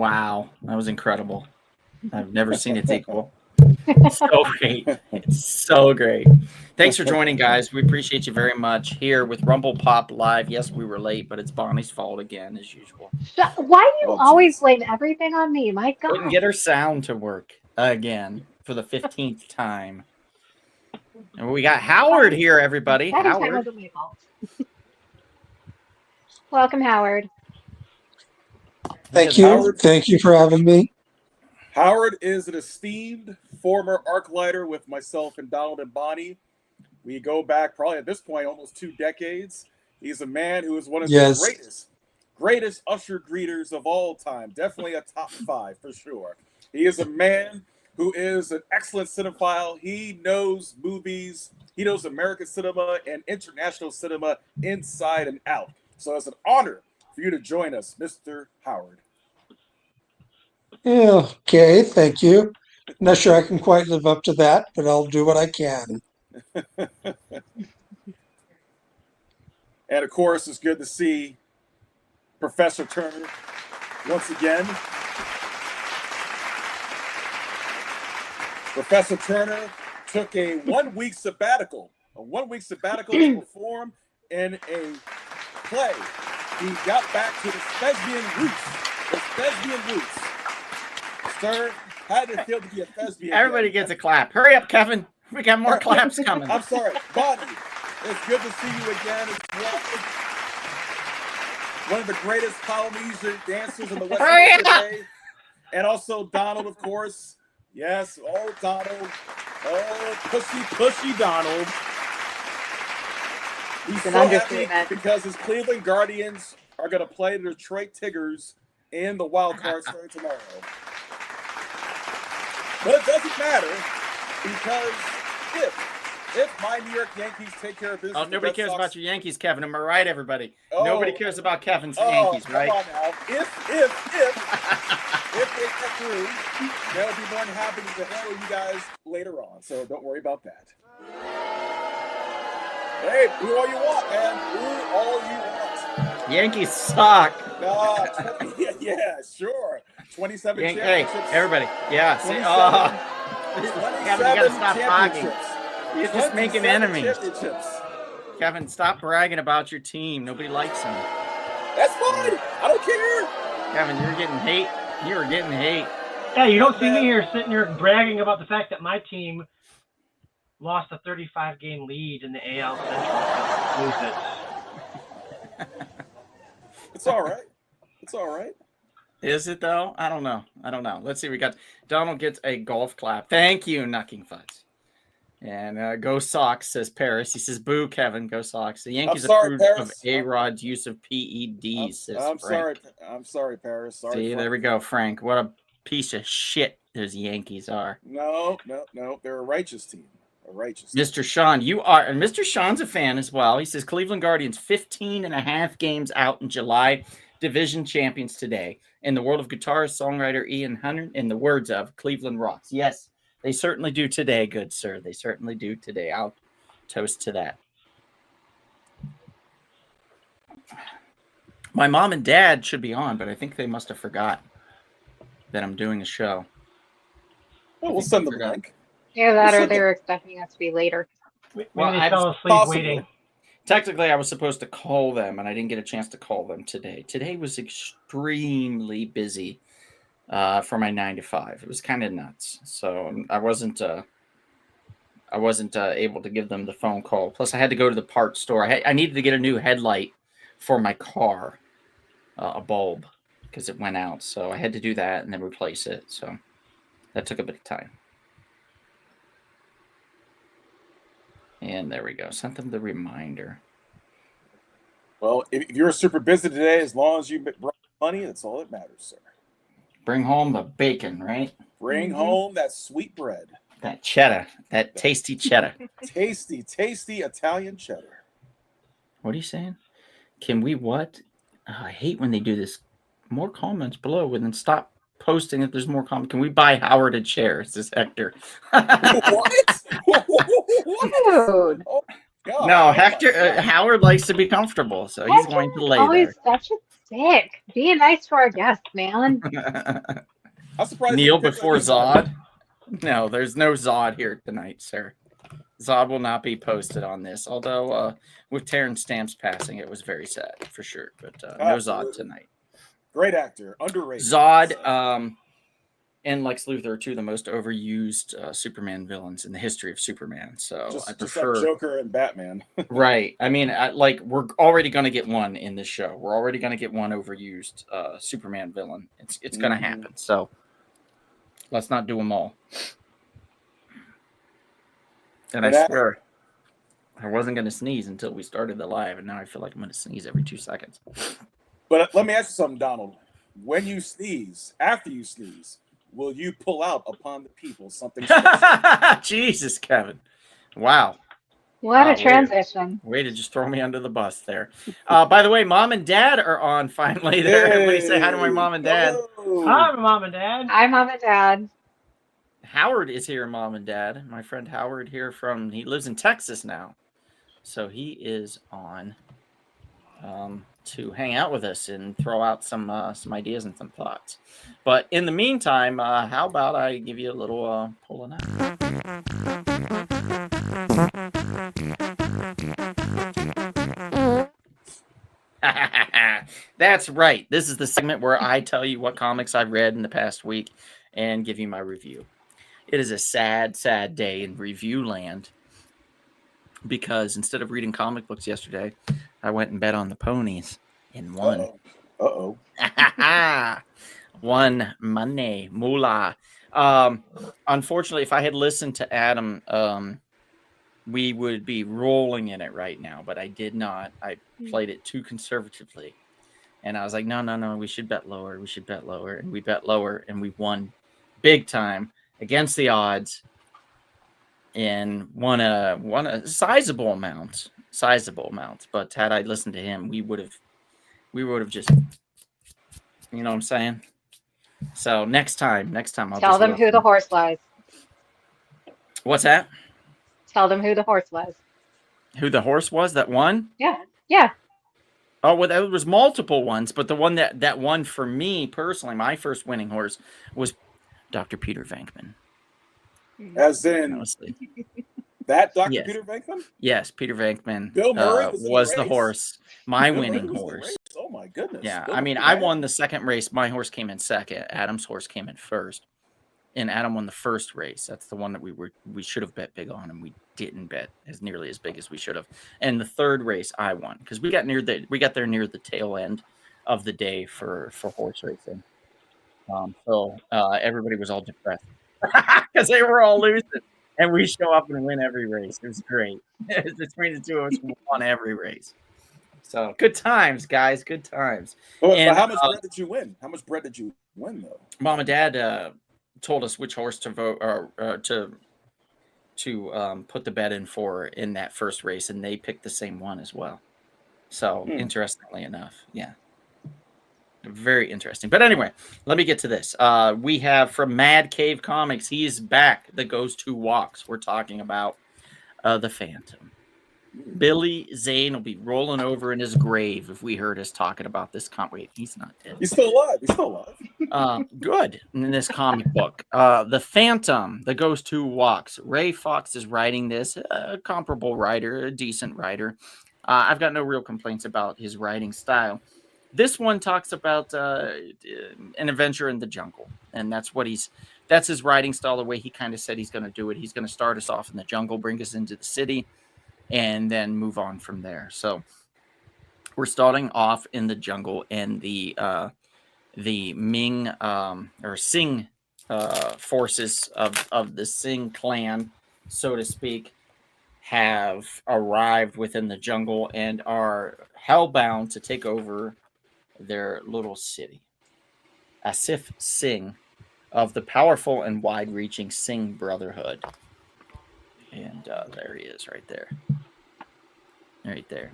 Wow, that was incredible. I've never seen its equal. So great. It's so great. Thanks for joining, guys. We appreciate you very much here with Rumble Pop Live. Yes, we were late, but it's Bonnie's fault again, as usual. Why do you always blame everything on me? My God. Couldn't get her sound to work again for the 15th time. And we got Howard here, everybody. That Howard. wasn't my fault. Welcome, Howard. Thank you. Thank you for having me. Howard is an esteemed former ArcLighter with myself and Donald and Bonnie. We go back probably at this point almost 2 decades. He's a man who is one of the greatest usher greeters of all time. Definitely a top 5 for sure. He is a man who is an excellent cinephile. He knows movies. He knows American cinema and international cinema inside and out. So it's an honor for you to join us, Mr. Howard. Yeah, okay, thank you. Not sure I can quite live up to that, but I'll do what I can. And of course, it's good to see Professor Turner once again. Professor Turner took a 1-week sabbatical, to perform in a play. He got back to his thespian roots. Sir, how did it feel to be a thespian? Everybody gets a clap. Hurry up, Kevin. We got more claps coming. I'm sorry. Bonnie, it's good to see you again. One of the greatest Polynesian dancers in the West Coast today. And also Donald, of course. Yes, oh, Donald. Oh, pushy Donald. He's so happy because his Cleveland Guardians are going to play the Detroit Tigers in the wild card starting tomorrow. But it doesn't matter because if my New York Yankees take care of business, nobody cares about your Yankees, Kevin. Am I right, everybody? Nobody cares about Kevin's Yankees, right? Come on now. If they get through, they'll be more than happy to handle you guys later on. So don't worry about that. Hey, who all you want, man? Who all you want? Yankees suck. Yeah, sure. 27 championships. Hey, everybody. Yeah. Kevin, you gotta stop talking. You're just making enemies. Kevin, stop bragging about your team. Nobody likes them. That's fine. I don't care. Kevin, you're getting hate. You're getting hate. Yeah, you don't see me here sitting here bragging about the fact that my team lost a 35-game lead in the AL Central. Lose it. It's all right. It's all right. Is it though? I don't know. Let's see. We got Donald gets a golf clap. Thank you, Knucking Fuzz. And go Sox, says Paris. He says, boo, Kevin, go Sox. The Yankees approved of A-Rod's use of PEDs, says Frank. I'm sorry, Paris. Sorry. See, there we go, Frank. What a piece of shit those Yankees are. No. They're a righteous team. Mr. Sean, you are, and Mr. Sean's a fan as well. He says Cleveland Guardians 15 and a half games out in July, division champions today. In the world of guitarist, songwriter Ian Hunter, in the words of Cleveland Rocks. Yes, they certainly do today, good sir. They certainly do today. I'll toast to that. My mom and dad should be on, but I think they must have forgot that I'm doing a show. Well, we'll send them a link. Yeah, that or they're expecting us to be later. Maybe they fell asleep waiting. Technically, I was supposed to call them, and I didn't get a chance to call them today. Today was extremely busy for my 9 to 5. It was kind of nuts. So I wasn't able to give them the phone call. Plus, I had to go to the parts store. I needed to get a new headlight for my car, a bulb, because it went out. So I had to do that and then replace it. So that took a bit of time. And there we go. Sent them the reminder. Well, if you're super busy today, as long as you brought money, that's all that matters, sir. Bring home the bacon, right? Bring home that sweet bread. That cheddar. That tasty cheddar. Tasty Italian cheddar. What are you saying? Can we what? I hate when they do this. More comments below and then stop posting if there's more comments. Can we buy Howard a chair? Says Hector. What? Dude. Oh, God. Oh, No, oh Hector my God. Howard likes to be comfortable, so he's going to lay Always such a dick. Be nice to our guests, man. there. I'm surprised Kneel you picked before on Zod. No, there's no Zod here tonight, sir. Zod will not be posted on this. Although with Terrence Stamps passing, it was very sad for sure. But no Zod Absolutely. tonight. Great actor, underrated. Zod and Lex Luthor are two of the most overused Superman villains in the history of Superman. So just, I just prefer like Joker and Batman. right. I mean, we're already going to get one in this show. We're already going to get one overused Superman villain. It's going to happen. So let's not do them all. And I swear, I wasn't going to sneeze until we started the live, and now I feel like I'm going to sneeze every 2 seconds. But let me ask you something, Donald. When you sneeze, after you sneeze, will you pull out upon the people something special? Jesus, Kevin. Wow. What a transition. Way to just throw me under the bus there. By the way, Mom and Dad are on finally there. Hey. Everybody say hi to my Mom and Dad. Hello. Hi, Mom and Dad. Hi, Mom and Dad. Howard is here, Mom and Dad. My friend Howard here he lives in Texas now. So he is on to hang out with us and throw out some ideas and some thoughts. But in the meantime, how about I give you a little pulling up? That's right. This is the segment where I tell you what comics I've read in the past week and give you my review. It is a sad, sad day in review land because instead of reading comic books yesterday, I went and bet on the ponies and won. Uh-oh. Won money, moolah. Unfortunately, if I had listened to Adam, we would be rolling in it right now, but I did not. I played it too conservatively. And I was like, no, we should bet lower. We should bet lower. And we bet lower, and we won big time against the odds and won a sizable amount. But had I listened to him, we would have just, you know what I'm saying? So next time I'll tell them who the horse was. What's that? Tell them who the horse was. Who the horse was that won? Yeah. Oh, well, there was multiple ones, but the one that won for me personally, my first winning horse was Dr. Peter Venkman. As in Honestly. that Dr. Yes. Peter Venkman? Yes, Peter Venkman Bill Murray was the race. horse, my Bill winning Murray was the horse. race. Oh my goodness. Yeah, Bill I mean, Murray I had- won the second race. My horse came in second. Adam's horse came in first. And Adam won the first race. That's the one that we should have bet big on, and we didn't bet as nearly as big as we should have. And the third race I won because we got there near the tail end of the day for horse racing. So everybody was all depressed because they were all losing, and we show up and win every race. It was great. Between the two of us, we won every race. So good times, guys. Good times. But And, how much bread did you win? How much bread did you win, though? Mom and Dad told us which horse to vote or to put the bet in for in that first race, and they picked the same one as well. So interestingly enough, yeah, very interesting. But anyway, let me get to this. We have from Mad Cave Comics. He's back. The Goes Two Walks. We're talking about the Phantom. Billy Zane will be rolling over in his grave if we heard us talking about this comic. Wait, he's not dead. He's still alive. Good in this comic book. The Phantom, The Goes Two Walks. Ray Fox is writing this. A comparable writer, a decent writer. I've got no real complaints about his writing style. This one talks about an adventure in the jungle, and that's his writing style. The way he kind of said he's going to do it. He's going to start us off in the jungle, bring us into the city, and then move on from there. So we're starting off in the jungle, and the Ming or Sing forces of the Sing clan, so to speak, have arrived within the jungle and are hellbound to take over their little city. Asif Singh of the powerful and wide-reaching Singh Brotherhood. And there he is right there. Right there.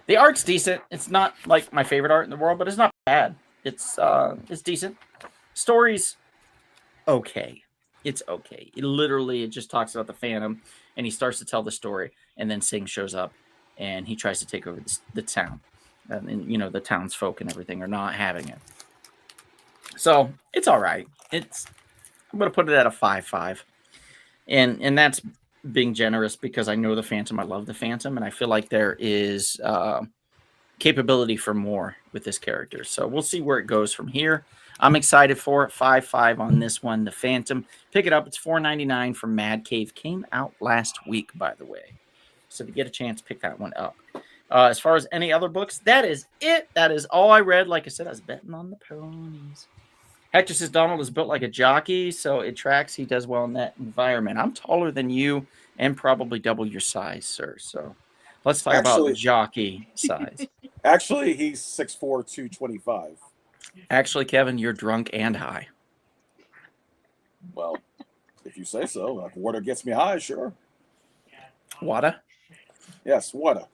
The art's decent. It's not like my favorite art in the world, but it's not bad. It's decent. Story's okay. It's okay. It just talks about the Phantom, and he starts to tell the story, and then Singh shows up and he tries to take over the town. And you know, the townsfolk and everything are not having it. So it's all right. I'm gonna put it at a 5.5, and that's being generous because I know the Phantom. I love the Phantom, and I feel like there is capability for more with this character. So we'll see where it goes from here. I'm excited for it. 5.5 on this one. The Phantom. Pick it up. It's $4.99 from Mad Cave. Came out last week, by the way. So if you get a chance, pick that one up. As far as any other books, that is it. That is all I read. Like I said, I was betting on the ponies. Hector says Donald is built like a jockey, so it tracks. He does well in that environment. I'm taller than you and probably double your size, sir. So let's talk about jockey size. Actually, he's 6'4", 225. Actually, Kevin, you're drunk and high. Well, if you say so. If water gets me high, sure. Wada? Yes, water.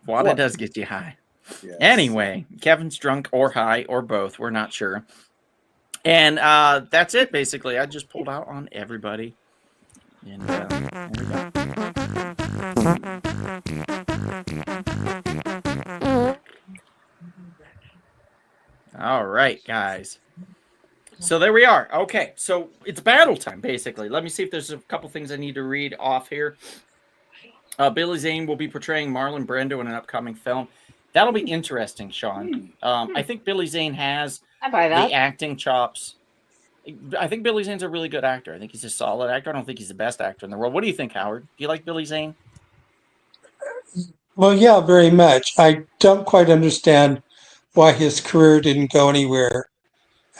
Wada does get you high. Yes. Anyway, Kevin's drunk or high or both. We're not sure. And that's it, basically. I just pulled out on everybody. And all right, guys. So there we are. Okay, so it's battle time, basically. Let me see if there's a couple things I need to read off here. Billy Zane will be portraying Marlon Brando in an upcoming film. That'll be interesting, Sean. I think Billy Zane has the acting chops. I think Billy Zane's a really good actor. I think he's a solid actor. I don't think he's the best actor in the world. What do you think, Howard? Do you like Billy Zane? Well, yeah, very much. I don't quite understand why his career didn't go anywhere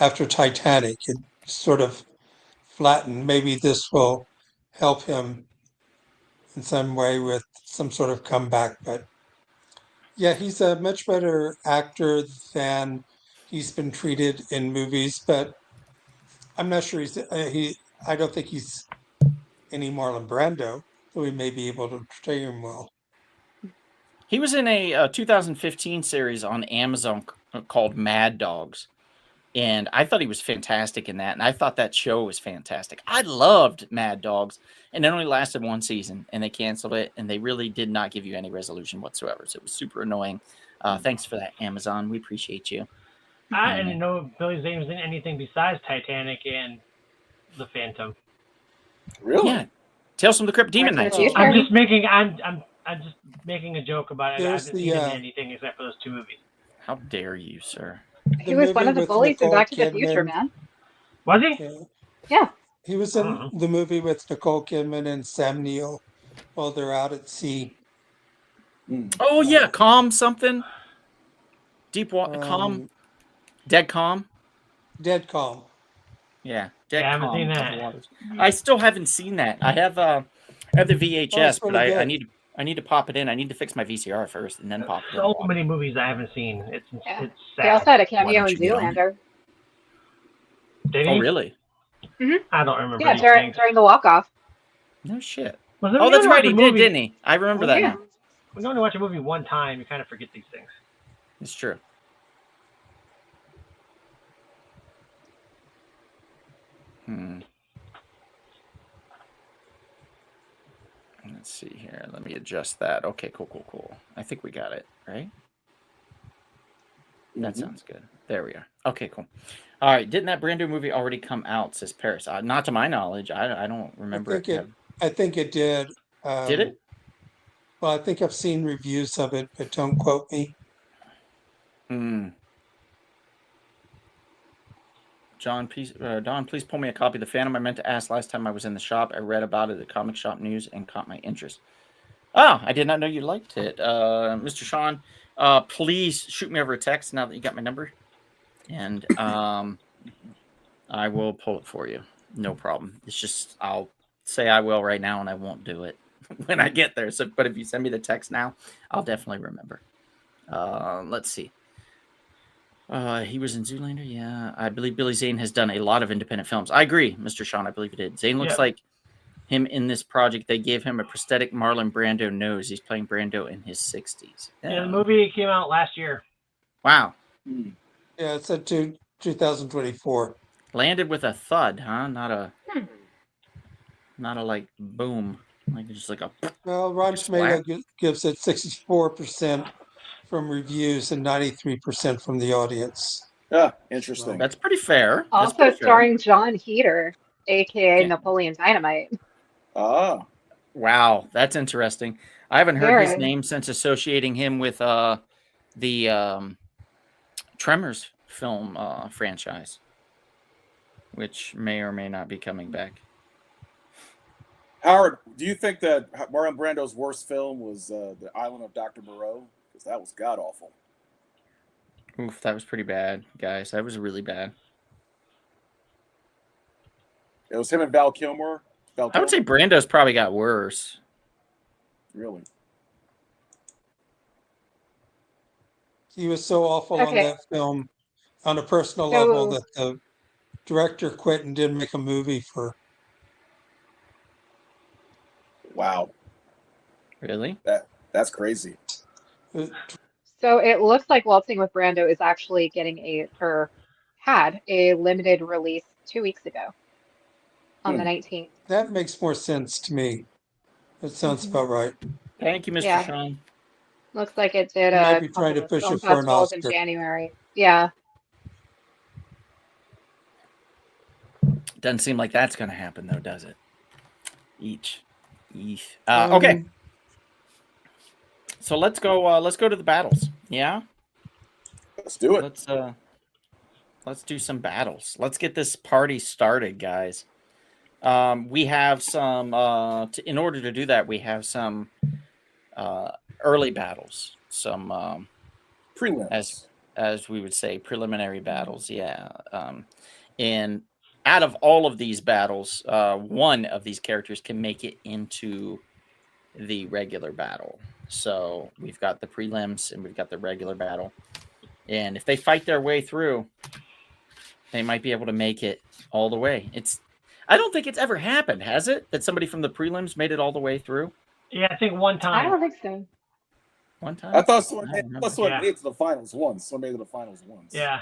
after Titanic. It sort of flattened. Maybe this will help him in some way with some sort of comeback. But yeah, he's a much better actor than he's been treated in movies. But I'm not sure I don't think he's any Marlon Brando, so he may be able to portray him well. He was in a 2015 series on Amazon called Mad Dogs, and I thought he was fantastic in that, and I thought that show was fantastic. I loved Mad Dogs, and it only lasted one season, and they canceled it, and they really did not give you any resolution whatsoever, so it was super annoying. Thanks for that, Amazon. We appreciate you. I didn't know Billy Zane was in anything besides Titanic and The Phantom. Really? Yeah. Tales from the Crypt, Demon Knights. I'm just making a joke about it. I haven't seen him in anything except for those two movies. How dare you, sir? He was one of the bullies in Back to the Future, man. Was he? Yeah. He was in the movie with Nicole Kidman and Sam Neill while they're out at sea. Oh, yeah. Calm something. Deep water. Calm. Dead Calm. Dead Calm. Yeah. I haven't seen that. I still haven't seen that. I have the VHS, but I need to pop it in. I need to fix my VCR first and then pop it in. So many movies I haven't seen. It's sad. They also had a cameo in Zoolander. Did he? Oh, really? Mm-hmm. I don't remember. Yeah, during the walk-off. No shit. Oh, that's right. He did, didn't he? I remember that now. When you only watch a movie one time, you kind of forget these things. It's true. Let's see here. Let me adjust that. Okay, cool. I think we got it, right? That sounds good. There we are. Okay, cool. All right. Didn't that Brando movie already come out, says Paris? Not to my knowledge. I don't remember I think it did. Did it? Well, I think I've seen reviews of it, but don't quote me. Don, please pull me a copy of The Phantom. I meant to ask last time I was in the shop. I read about it at Comic Shop News and caught my interest. Oh, I did not know you liked it. Mr. Sean, please shoot me over a text now that you got my number. And I will pull it for you. No problem. It's just, I'll say I will right now and I won't do it when I get there. So, but if you send me the text now, I'll definitely remember. Let's see. He was in Zoolander. Yeah, I believe Billy Zane has done a lot of independent films. I agree, Mr. Sean. I believe he did. Zane looks like him in this project. They gave him a prosthetic Marlon Brando nose. He's playing Brando in his 60s. Yeah, the movie came out last year. Wow. Yeah, it's at 2024. Landed with a thud, huh? Not a like boom. Like just like a. Well, Rotten Splat. Tomato gives it 64% from reviews and 93% from the audience. Ah, interesting. That's pretty fair. That's Also pretty fair. starring John Heater, aka Yeah. Napoleon Dynamite. Ah, Wow, that's interesting. I haven't heard his Very. name since associating him with the Tremors film franchise, which may or may not be coming back. Howard, do you think that Marlon Brando's worst film was The Island of Dr. Moreau? Because that was god awful. Oof, that was pretty bad, guys. That was really bad. It was him and Val Kilmer. I would say Brando's probably got worse. Really? He was so awful on Okay. that film on a personal So- level that the director quit and didn't make a movie for. Wow, Really? that's crazy. So it looks like Waltzing with Brando is actually had a limited release 2 weeks ago on the 19th. That makes more sense to me. That sounds about right. Thank you, Mr. Yeah. Sean. Looks like it did Might a be trying to couple of push film it for an festivals in Oscar. January. Yeah. Doesn't seem like that's going to happen, though, does it? Okay. So let's go. Let's go to the battles. Yeah. Let's do it. Let's do some battles. Let's get this party started, guys. We have some. In order to do that, we have some early battles. Some Prelims. as we would say, preliminary battles. Yeah. And out of all of these battles, one of these characters can make it into the regular battle. So we've got the prelims and we've got the regular battle. And if they fight their way through, they might be able to make it all the way. I don't think it's ever happened, has it? That somebody from the prelims made it all the way through? Yeah, I think one time. I don't think so. One time? I thought someone made it to the finals once. Someone made it to the finals once. Yeah.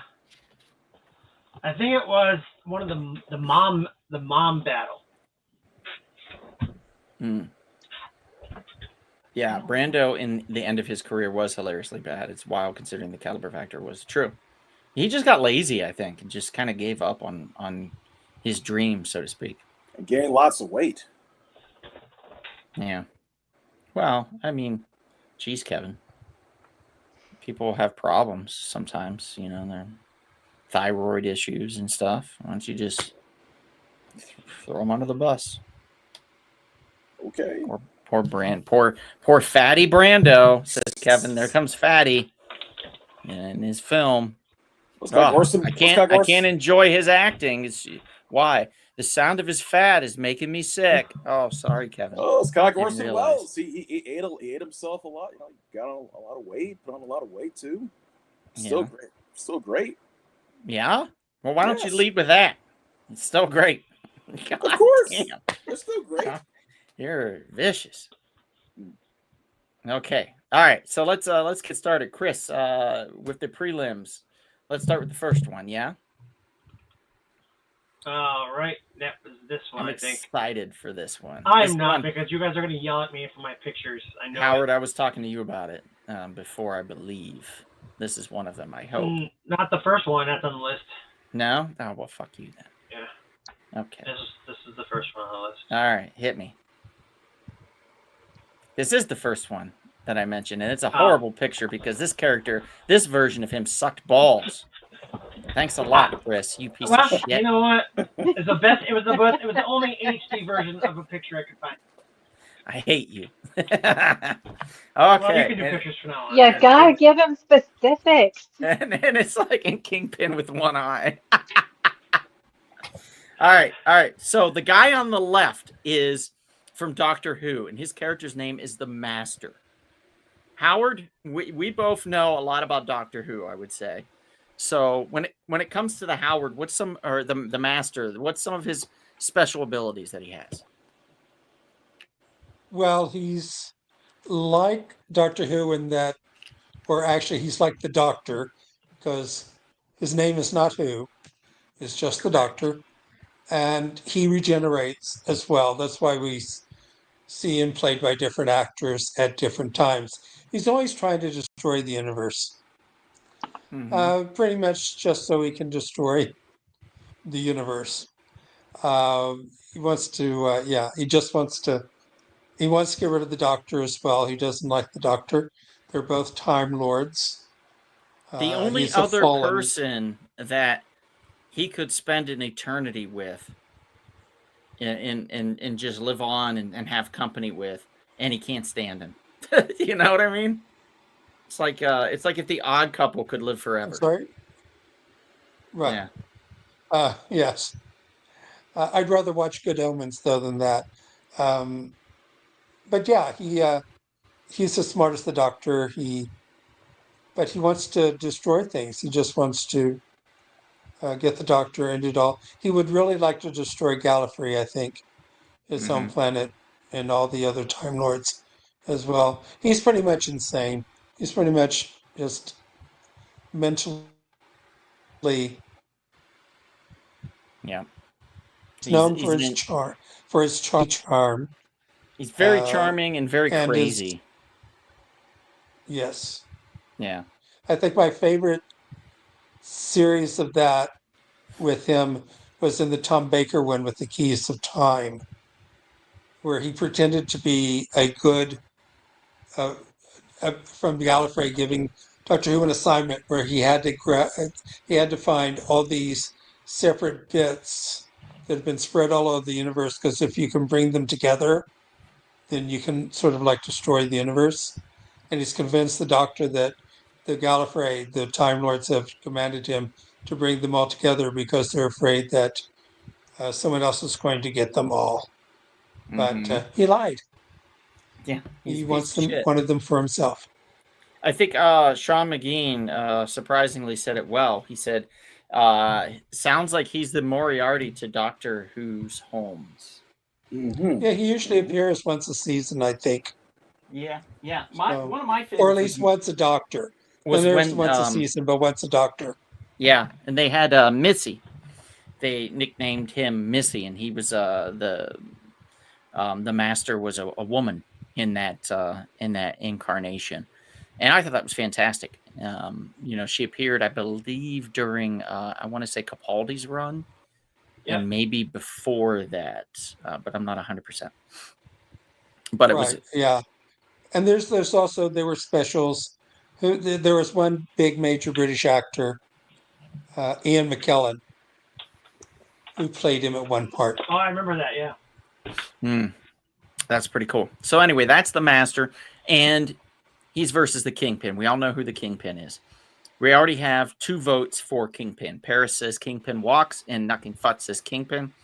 I think it was one of the mom battle. Yeah, Brando in the end of his career was hilariously bad. It's wild considering the caliber factor was true. He just got lazy, I think, and just kind of gave up on his dream, so to speak. And gained lots of weight. Yeah. Well, I mean, geez, Kevin. People have problems sometimes, their thyroid issues and stuff. Why don't you just throw them under the bus? Okay. Poor fatty Brando, says Kevin. There comes Fatty in his film. I can't enjoy his acting. Why? The sound of his fat is making me sick. Oh, sorry, Kevin. Oh, it's kind of like Orson Welles. He ate himself a lot. He got on a lot of weight, put on a lot of weight too. Still great. Still great. Yeah? Well, why don't you lead with that? It's still great. God, of course. Damn. It's still great. You're vicious. Okay. All right. So let's get started. Chris, with the prelims. Let's start with the first one, yeah? All right. That was this one, I'm I think. excited for this one. I'm not, because you guys are going to yell at me for my pictures. I know. Howard, I was talking to you about it before, I believe. This is one of them, I hope. Not the first one. That's on the list. No? Oh, well, fuck you then. Yeah. Okay. This is the first one on the list. All right. Hit me. This is the first one that I mentioned, and it's a horrible picture because this version of him sucked balls. Thanks a lot, Chris. You piece of shit. You know what? It's the best. It was the only HD version of a picture I could find. I hate you. Okay. Well, you can do pictures from now on. You gotta give him specifics. And it's like in Kingpin with one eye. All right. So the guy on the left is from Doctor Who, and his character's name is the Master. Howard, we both know a lot about Doctor Who, I would say. So when it comes to the Howard, the Master, what's some of his special abilities that he has? Well, he's like Doctor Who in that, or actually he's like the Doctor, because his name is not Who, it's just the Doctor, and he regenerates as well. That's why we seen played by different actors at different times. He's always trying to destroy the universe. Pretty much just so he can destroy the universe. He wants to, he wants to get rid of the Doctor as well. He doesn't like the Doctor. They're both Time Lords. The only He's a other fallen. person that he could spend an eternity with and just live on and have company with, and he can't stand him. You know what I mean? It's like if the Odd Couple could live forever. Sorry? Right. Yes. I'd rather watch Good Omens though than that. But yeah, he's as smart as the Doctor. But he wants to destroy things. He just wants to get the Doctor and it all. He would really like to destroy Gallifrey, I think, his home planet, and all the other Time Lords as well. He's pretty much insane. He's pretty much just mentally. Yeah. He's known for his charm. For his charm. He's very charming and very crazy. Yes. Yeah. I think my favorite series of that with him was in the Tom Baker one with the Keys of Time, where he pretended to be a good from Gallifrey, giving Doctor Who an assignment where he had to find all these separate bits that have been spread all over the universe, because if you can bring them together, then you can sort of like destroy the universe. And he's convinced the Doctor that the Gallifrey, the Time Lords, have commanded him to bring them all together because they're afraid that someone else is going to get them all. But he lied. Yeah, he wanted them for himself. I think Sean McGean surprisingly said it well. He said, sounds like he's the Moriarty to Doctor Who's Holmes. Yeah, he usually appears once a season, I think. Yeah. One of my favorites, or at least once a Doctor. Was once a season, but once a Doctor. Yeah, and they had Missy. They nicknamed him Missy, and he was the Master was a woman in that incarnation, and I thought that was fantastic. She appeared, I believe, during I want to say Capaldi's run, and maybe before that, but I'm not 100%. But it was and there's also there were specials. There was one big major British actor, Ian McKellen, who played him at one part. Oh, I remember that. Yeah. That's pretty cool. So anyway, that's the Master, and he's versus the Kingpin. We all know who the Kingpin is. We already have 2 votes for Kingpin. Paris says Kingpin walks, and Nucking Fut says Kingpin.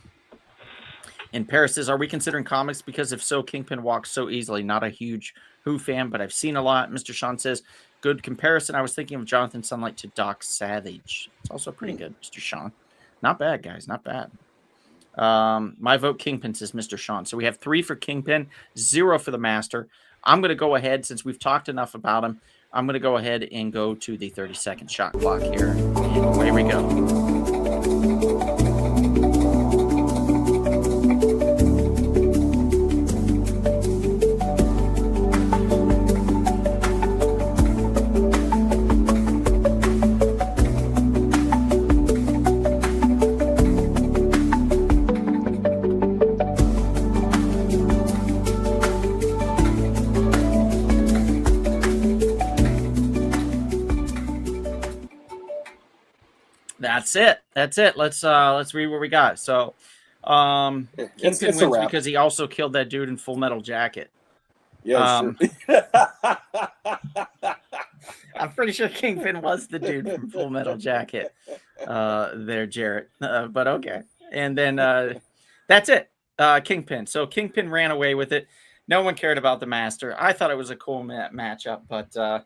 And Paris says, are we considering comics? Because if so, Kingpin walks so easily. Not a huge Who fan, but I've seen a lot. Mr. Sean says, good comparison. I was thinking of Jonathan Sunlight to Doc Savage. It's also pretty good, Mr. Sean. Not bad, guys. Not bad. My vote, Kingpin, says Mr. Sean. So we have 3 for Kingpin, 0 for the Master. I'm going to go ahead, since we've talked enough about him, I'm going to go ahead and go to the 30-second shot clock here. And away we go. That's it. Let's read what we got. So, Kingpin wins because he also killed that dude in Full Metal Jacket. Yeah, I'm pretty sure Kingpin was the dude from Full Metal Jacket. There, Jarrett. But okay. And then that's it. Kingpin. So Kingpin ran away with it. No one cared about the Master. I thought it was a cool matchup, but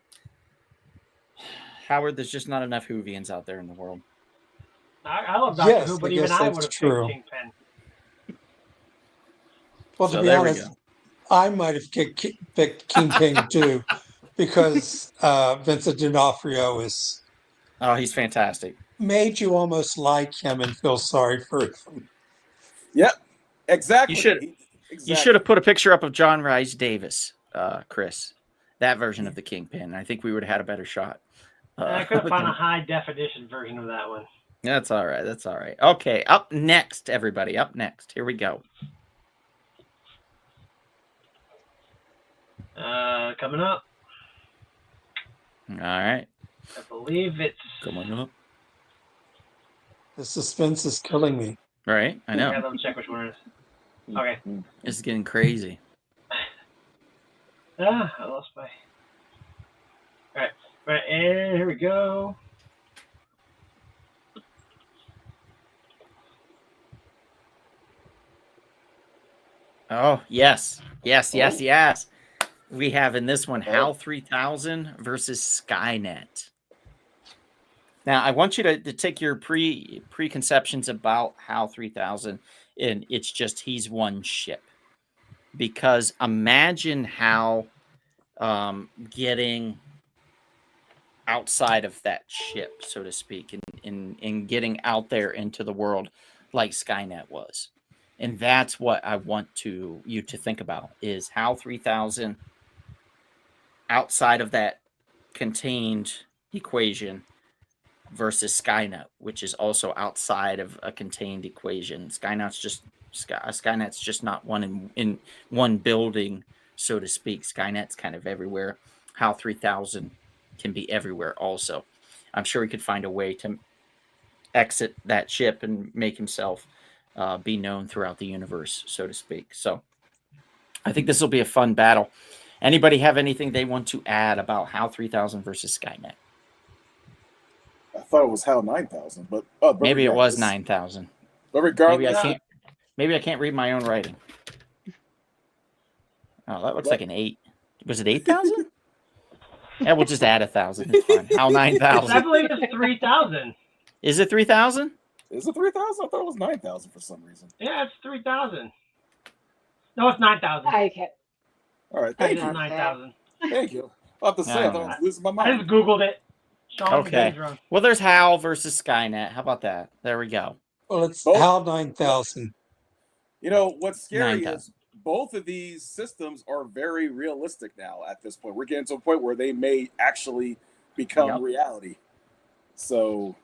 Howard, there's just not enough Whovians out there in the world. I love Doctor Who, but even I would have picked Kingpin. Well, to be honest, I might have picked Kingpin too, because Vincent D'Onofrio is... Oh, he's fantastic. Made you almost like him and feel sorry for him. Yep, exactly. You should have put a picture up of John Rhys Davis, Chris. That version of the Kingpin. I think we would have had a better shot. I could have found a high definition version of that one. That's all right. That's all right. Okay, up next, everybody. Up next. Here we go. Coming up. All right. I believe it's coming up. The suspense is killing me. Right, I know. Yeah, let me check which one it is. Okay. This is getting crazy. I lost my. All right, and here we go. Oh, yes. Yes. We have in this one HAL 3000 versus Skynet. Now, I want you to take your preconceptions about HAL 3000, and it's just he's one ship. Because imagine how getting outside of that ship, so to speak, and getting out there into the world like Skynet was. And that's what I want you to think about is HAL 3000 outside of that contained equation versus Skynet, which is also outside of a contained equation. Skynet's just not one in one building, so to speak. Skynet's kind of everywhere. HAL 3000 can be everywhere also. I'm sure he could find a way to exit that ship and make himself be known throughout the universe, so to speak. So I think this will be a fun battle. Anybody have anything they want to add about HAL 3000 versus Skynet? I thought it was HAL 9000, but maybe it was 9000. But regardless, maybe I can't read my own writing. Oh, that looks like an 8. Was it 8,000? Yeah, we'll just add 1,000. It's fine. HAL 9000. I believe it's 3,000. Is it 3,000? Is it 3,000? I thought it was 9,000 for some reason. Yeah, it's 3,000. No, it's 9,000. I can't. All right, thank you. 9,000. Thank you. I have to say, I thought I was losing my mind. I just Googled it. Okay. Well, there's HAL versus Skynet. How about that? There we go. Well, it's HAL 9000. You know, what's scary is both of these systems are very realistic now at this point. We're getting to a point where they may actually become reality. So,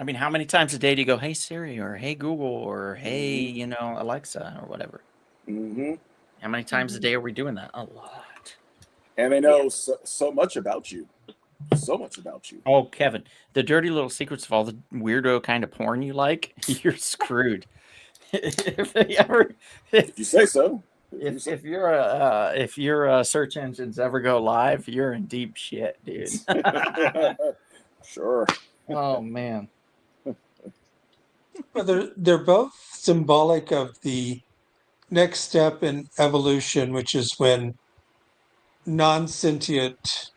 I mean, how many times a day do you go, hey, Siri, or hey, Google, or hey, Alexa, or whatever? Mm-hmm. How many times a day are we doing that? A lot. And they know so much about you. So much about you. Oh, Kevin, the dirty little secrets of all the weirdo kind of porn you like, you're screwed. If you say so. If your search engines ever go live, you're in deep shit, dude. Sure. Oh man. Well, they're both symbolic of the next step in evolution, which is when non-sentient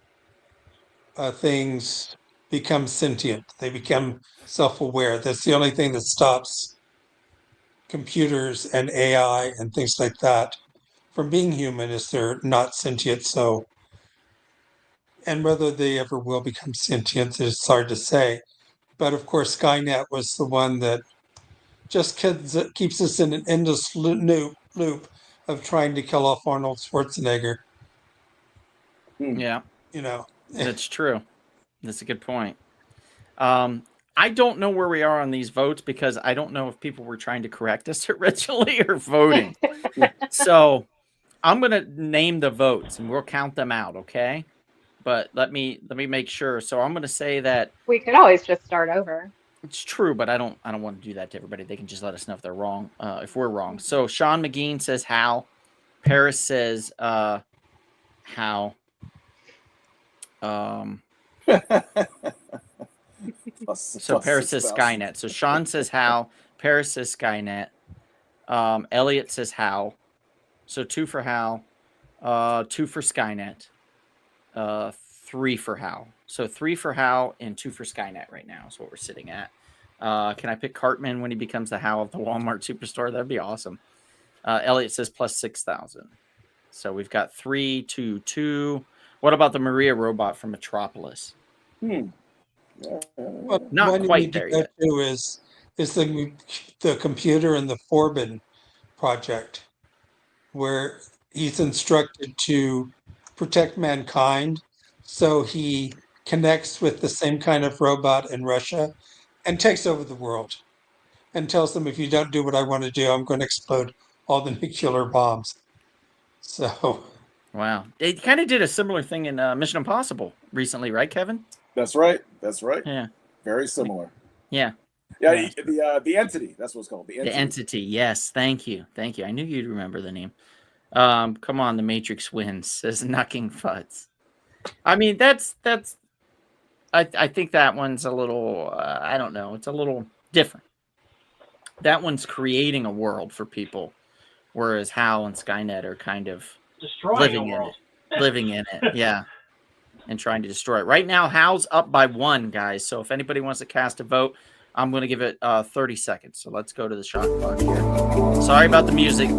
things become sentient. They become self-aware. That's the only thing that stops computers and AI and things like that from being human is they're not sentient. So, and whether they ever will become sentient is hard to say. But of course, Skynet was the one that just keeps us in an endless loop of trying to kill off Arnold Schwarzenegger. Yeah. That's true. That's a good point. I don't know where we are on these votes because I don't know if people were trying to correct us originally or voting. So I'm going to name the votes and we'll count them out. Okay. But let me make sure. So I'm going to say that we could always just start over. It's true, but I don't want to do that to everybody. They can just let us know if they're wrong, if we're wrong. So Sean McGean says HAL. Paris says HAL. So Paris says Skynet. So Sean says HAL. Paris says Skynet. Elliot says HAL. So 2 for HAL. 2 for Skynet. 3 for HAL. So 3 for HAL and 2 for Skynet right now is what we're sitting at. Can I pick Cartman when he becomes the HAL of the Walmart Superstore? That'd be awesome. Elliot says plus 6,000. So we've got 3, 2, 2. What about the Maria robot from Metropolis? Well, not quite there yet. Is the computer in the Forbin project. where he's instructed to protect mankind. So he connects with the same kind of robot in Russia and takes over the world and tells them, if you don't do what I want to do, I'm going to explode all the nuclear bombs. So, wow. They kind of did a similar thing in Mission Impossible recently, right, Kevin? That's right. That's right. Yeah. Very similar. Yeah. Yeah, the entity. That's what it's called. The entity. Yes. Thank you. Thank you. I knew you'd remember the name. Come on, the Matrix wins, says Knocking Futz. I mean, that's I think that one's a little I don't know, it's a little different. That one's creating a world for people, whereas Hal and Skynet are kind of Destroying living the in world. it. Living in it, yeah. And trying to destroy it. Right now, Hal's up by 1, guys. So if anybody wants to cast a vote, I'm going to give it 30 seconds. So let's go to the shot clock here. Sorry about the music.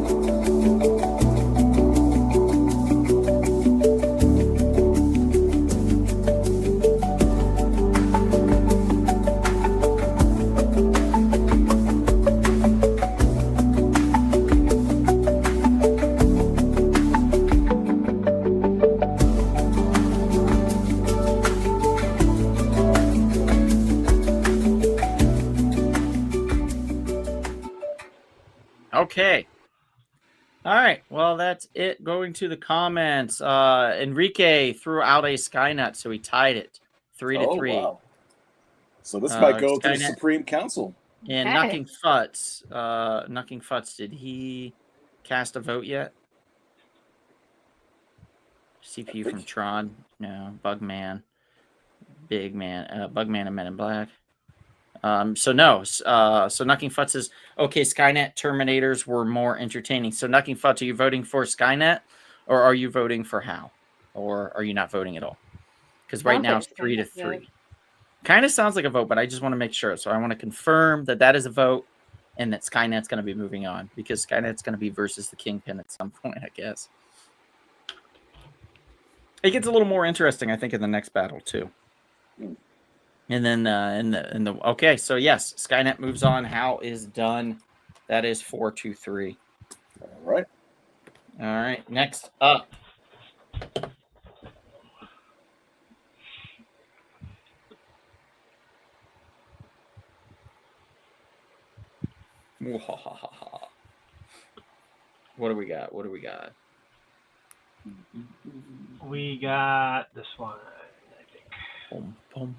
Okay. All right. Well, that's it. Going to the comments. Enrique threw out a Skynet, so he tied it 3-3. Wow. So this might go to the Skynet. Supreme Council. And Okay. Knocking Futz, did he cast a vote yet? CPU from Tron, no. Bugman, Big Man, Bugman and Men in Black. So no. So Knocking Futz says, okay, Skynet Terminators were more entertaining. So Knocking Futz, are you voting for Skynet, or are you voting for Hal, or are you not voting at all? Because right now it's 3-3. Kind of sounds like a vote, but I just want to make sure. So I want to confirm that that is a vote, and that Skynet's going to be moving on, because Skynet's going to be versus the Kingpin at some point, I guess. It gets a little more interesting, I think, in the next battle too. And then okay, so yes, Skynet moves on. Hal is done. That is 4-3. All right. All right. Next up. What do we got? What do we got? We got this one, I think. Boom, boom,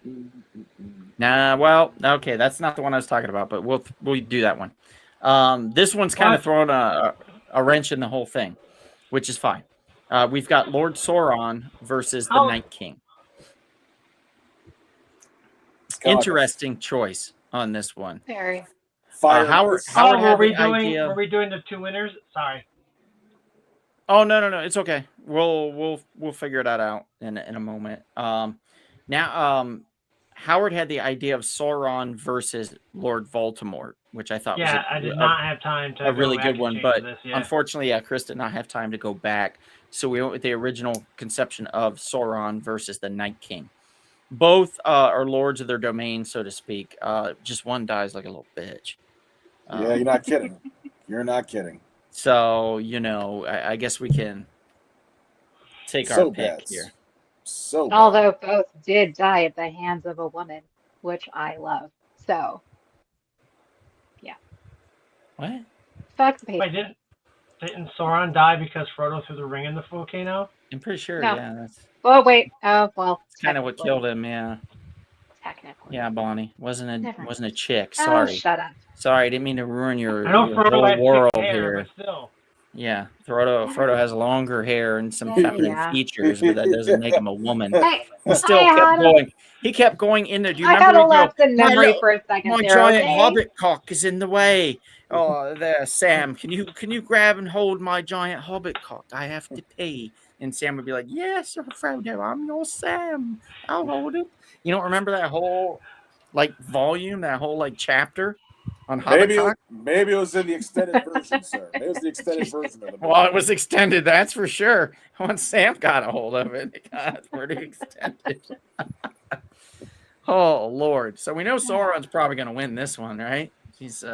boom. Nah, well, okay, that's not the one I was talking about, but we'll do that one. This one's kind of throwing a wrench in the whole thing, which is fine. We've got Lord Sauron versus the Night King. Interesting choice on this one. Very. Howard were we doing the two winners? Sorry. Oh no, it's okay. We'll figure that out in a moment. Now Howard had the idea of Sauron versus Lord Voldemort, which I thought was I did not have time to a really good one, but unfortunately, Chris did not have time to go back, so we went with the original conception of Sauron versus the Night King. Both are lords of their domain, so to speak. Just one dies like a little bitch. Yeah, you're not kidding. You're not kidding. So, I guess we can take our pick here. Although both did die at the hands of a woman, which I love. So, yeah. What? Fuck the paper. Wait, didn't Sauron die because Frodo threw the ring in the volcano? I'm pretty sure, No. yeah. That's wait. Well, kind of what killed him, yeah. Technically. Yeah, Bonnie. Wasn't a chick. Oh, Sorry. shut up. Sorry, I didn't mean to ruin your Frodo whole had world thick hair, here. but still. Yeah, Frodo has longer hair and some Yeah, feminine yeah. features, but that doesn't make him a woman. Hey, He still kept going. He kept going in there. Do you I remember? had a lapse in memory "My for a second My there. giant Okay? hobbit cock is in the way. Oh, there, Sam. Can you grab and hold my giant hobbit cock? I have to pee. And Sam would be like, "Yes, Frodo, I'm your Sam. I'll hold it." You don't remember that whole volume, that whole chapter on hobbit cock? Maybe it was in the extended version, sir. Maybe it was the extended version of the movie. Well, it was extended, that's for sure. Once Sam got a hold of it, it got pretty extended. Oh, Lord. So we know Sauron's probably going to win this one, right? He's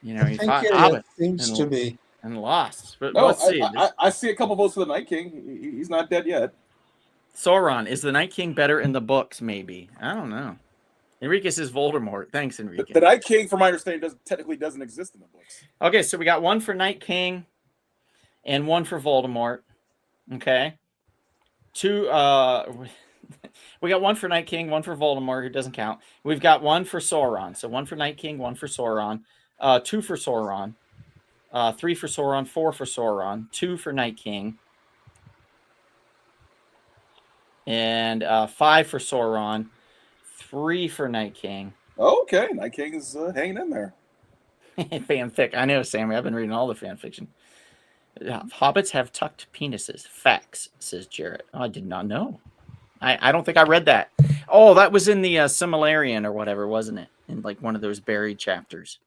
You know, I he think fought it Hobbit seems to and, be. and lost. But No, let's see. I see a couple votes for the Night King. He's not dead yet. Sauron, is the Night King better in the books? Maybe. I don't know. Enrique says Voldemort. Thanks, Enrique. The Night King, from my understanding, technically doesn't exist in the books. Okay, so we got one for Night King and one for Voldemort. Okay. Two we got one for Night King, one for Voldemort, who doesn't count. We've got one for Sauron. So one for Night King, one for Sauron, two for Sauron, three for Sauron, four for Sauron, two for Night King, and five for Sauron, three for Night King. Okay, Night King is hanging in there. Fanfic. I know, Sammy. I've been reading all the fan fiction. Hobbits have tucked penises. Facts, says Jarrett. Oh, I did not know. I don't think I read that. Oh, that was in the Similarian or whatever, wasn't it? In like one of those buried chapters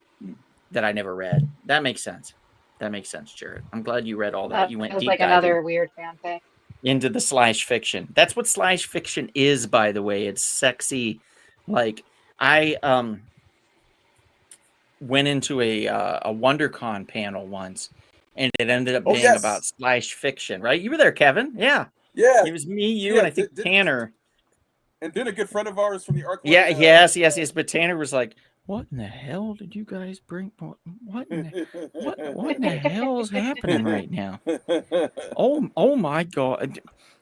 that I never read. That makes sense. That makes sense, Jarrett. I'm glad you read all that. That You went feels deep like diving another weird fanfic. into the slash fiction. That's what slash fiction is, by the way. It's sexy. Like I went into a WonderCon panel once, and it ended up being about slash fiction, right? You were there, Kevin. Yeah. Yeah. It was me, you, and I think Tanner. And then a good friend of ours from the Arc. Yeah, yes. But Tanner was like, "What in the hell did you guys bring? What in the hell is happening right now? Oh my God,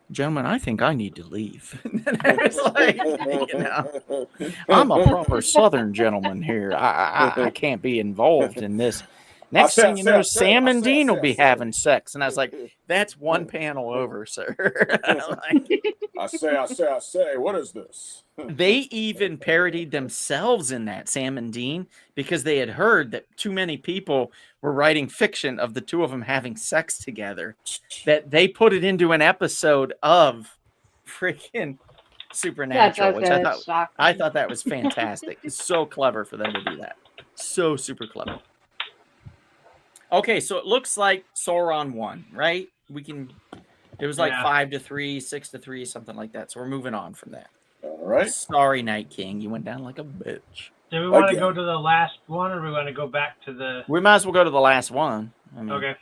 gentlemen, I think I need to leave." And I was like, you know, I'm a proper Southern gentleman here. I can't be involved in this. Next thing you know, Sam and Dean will be having sex. And I was like, that's one panel over, sir. I say, what is this? They even parodied themselves in that, Sam and Dean, because they had heard that too many people were writing fiction of the two of them having sex together, that they put it into an episode of freaking Supernatural, which I thought that was fantastic. It's so clever for them to do that. So super clever. Okay, so it looks like Sauron won, right? It was like 5-3, 6-3, something like that. So we're moving on from that. All right. Sorry, Night King. You went down like a bitch. Do we want to go to the last one, or do we want to go back to the... We might as well go to the last one. Okay.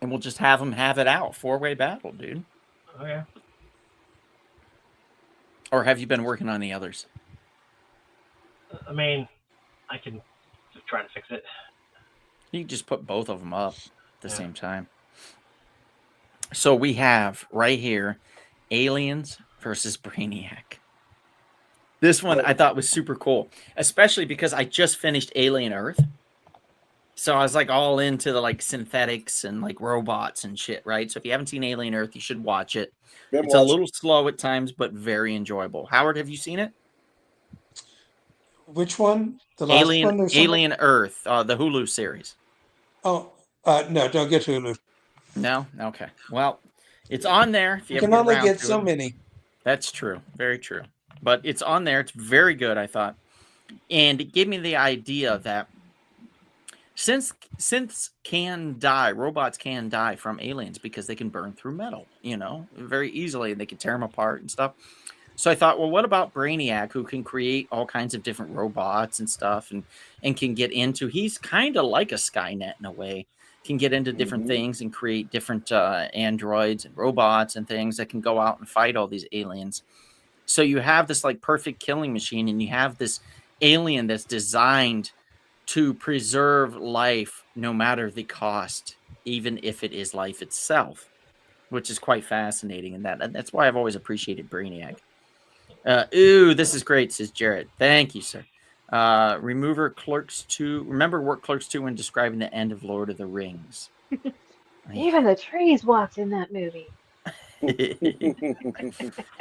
And we'll just have them have it out. 4-way battle, dude. Okay. Or have you been working on the others? I mean, I can just try to fix it. You can just put both of them up at the same time. So we have right here Aliens versus Brainiac. This one I thought was super cool, especially because I just finished Alien Earth. So I was like all into the like synthetics and like robots and shit, right? So if you haven't seen Alien Earth, you should watch it. It's a little slow at times, but very enjoyable. Howard, have you seen it? Which one? The last one? Alien Earth, the Hulu series. Oh, no, don't get Hulu. No? Okay. Well, it's on there. If you can only get so many. That's true. Very true. But it's on there. It's very good, I thought. And it gave me the idea that since robots can die from aliens because they can burn through metal, very easily, and they can tear them apart and stuff. So I thought, well, what about Brainiac, who can create all kinds of different robots and stuff and can get into, he's kind of like a Skynet in a way, can get into different things and create different androids and robots and things that can go out and fight all these aliens. So you have this like perfect killing machine, and you have this alien that's designed to preserve life no matter the cost, even if it is life itself, which is quite fascinating. And that's why I've always appreciated Brainiac. Ooh, this is great, says Jarrett. Thank you, sir. Remember Clerks 2 when describing the end of Lord of the Rings. Even the trees walked in that movie.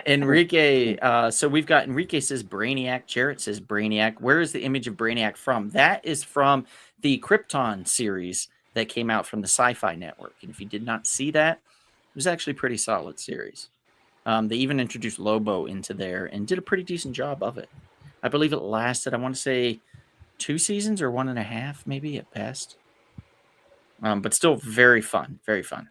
Enrique, so we've got Enrique says Brainiac, Jarrett says Brainiac. Where is the image of Brainiac from? That is from the Krypton series that came out from the Sci-Fi Network. And if you did not see that, it was actually a pretty solid series. They even introduced Lobo into there and did a pretty decent job of it. I believe it lasted, I want to say, 2 seasons or 1.5, maybe at best. But still very fun, very fun.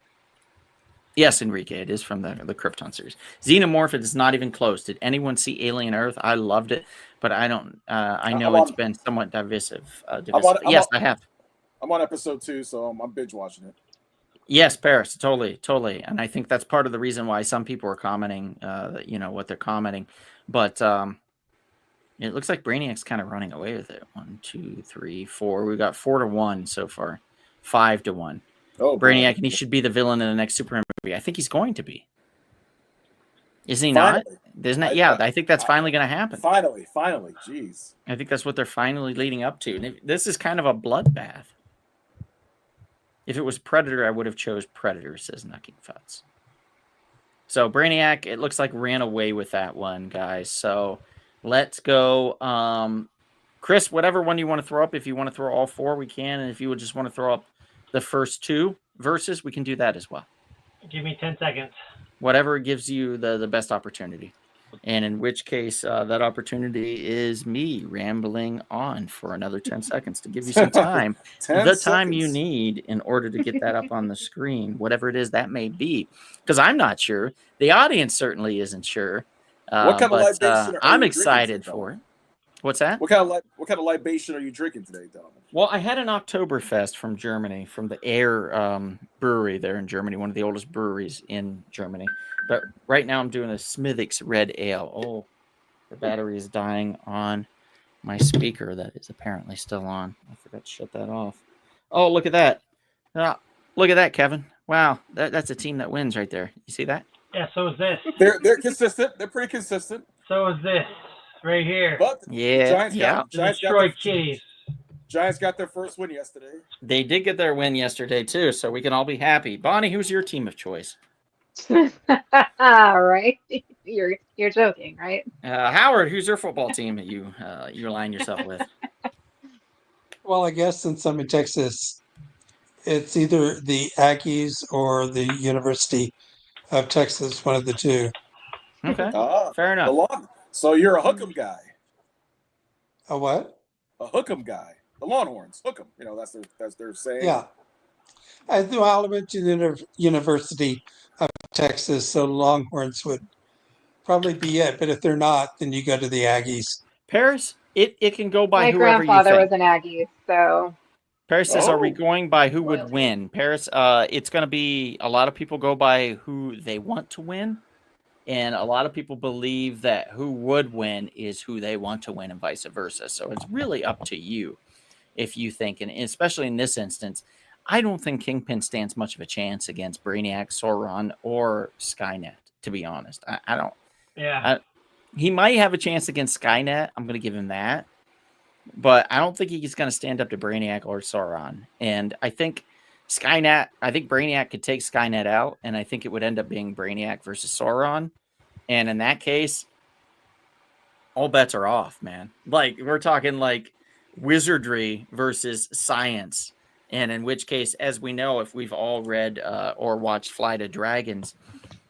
Yes, Enrique, it is from the Krypton series. Xenomorph is not even close. Did anyone see Alien Earth? I loved it, but I don't. I know it's been somewhat divisive. Yes, I have. I'm on episode 2, so I'm binge watching it. Yes, Paris, totally, and I think that's part of the reason why some people are commenting. What they're commenting, but it looks like Brainiac's kind of running away with it. 1, 2, 3, 4. We got 4-1 so far, 5-1. Oh, Brainiac, boy. and he should be the villain in the next Superman movie. I think he's going to be. Isn't he Finally. not? Isn't it? Yeah, I think that's finally going to happen. Finally. Jeez. I think that's what they're finally leading up to. And this is kind of a bloodbath. If it was Predator, I would have chose Predator, says Nucking Futs. So Brainiac, it looks like ran away with that one, guys. So let's go. Chris, whatever one you want to throw up. If you want to throw all 4, we can. And if you would just want to throw up the first 2 verses, we can do that as well. Give me 10 seconds. Whatever gives you the best opportunity. And in which case, that opportunity is me rambling on for another 10 seconds to give you some time. The time you need in order to get that up on the screen, whatever it is that may be. Because I'm not sure. The audience certainly isn't sure. What kind of libation I'm excited for it. What's that? What kind of libation are you drinking today, Donovan? Well, I had an Oktoberfest from Germany, from the Air brewery there in Germany, one of the oldest breweries in Germany. But right now I'm doing a Smithwick's Red Ale. Oh, the battery is dying on my speaker that is apparently still on. I forgot to shut that off. Oh, look at that. Look at that, Kevin. Wow, that's a team that wins right there. You see that? Yeah, so is this. They're consistent. They're pretty consistent. So is this right here. But Giants got their first win yesterday. They did get their win yesterday too, so we can all be happy. Bonnie, who's your team of choice? Right? You're joking, right? Howard, who's your football team that you align yourself with? Well, I guess since I'm in Texas, it's either the Aggies or the University of Texas, one of the two. Okay, fair enough. So you're a Hook'em guy. A what? A Hook'em guy. The Longhorns. Hook'em. That's their saying. Yeah. I went to the University of Texas, so Longhorns would probably be it. But if they're not, then you go to the Aggies. Paris, it can go by My whoever you grandfather think. was an Aggie, so. Paris says, are we going by who would win? Paris, it's going to be, a lot of people go by who they want to win. And a lot of people believe that who would win is who they want to win and vice versa. So it's really up to you if you think, and especially in this instance, I don't think Kingpin stands much of a chance against Brainiac, Sauron, or Skynet, to be honest. I don't. Yeah. He might have a chance against Skynet. I'm going to give him that. But I don't think he's going to stand up to Brainiac or Sauron. And I think Brainiac could take Skynet out, and I think it would end up being Brainiac versus Sauron. And in that case, all bets are off, man. Like, we're talking like wizardry versus science. And in which case, as we know, if we've all read or watched Flight of Dragons,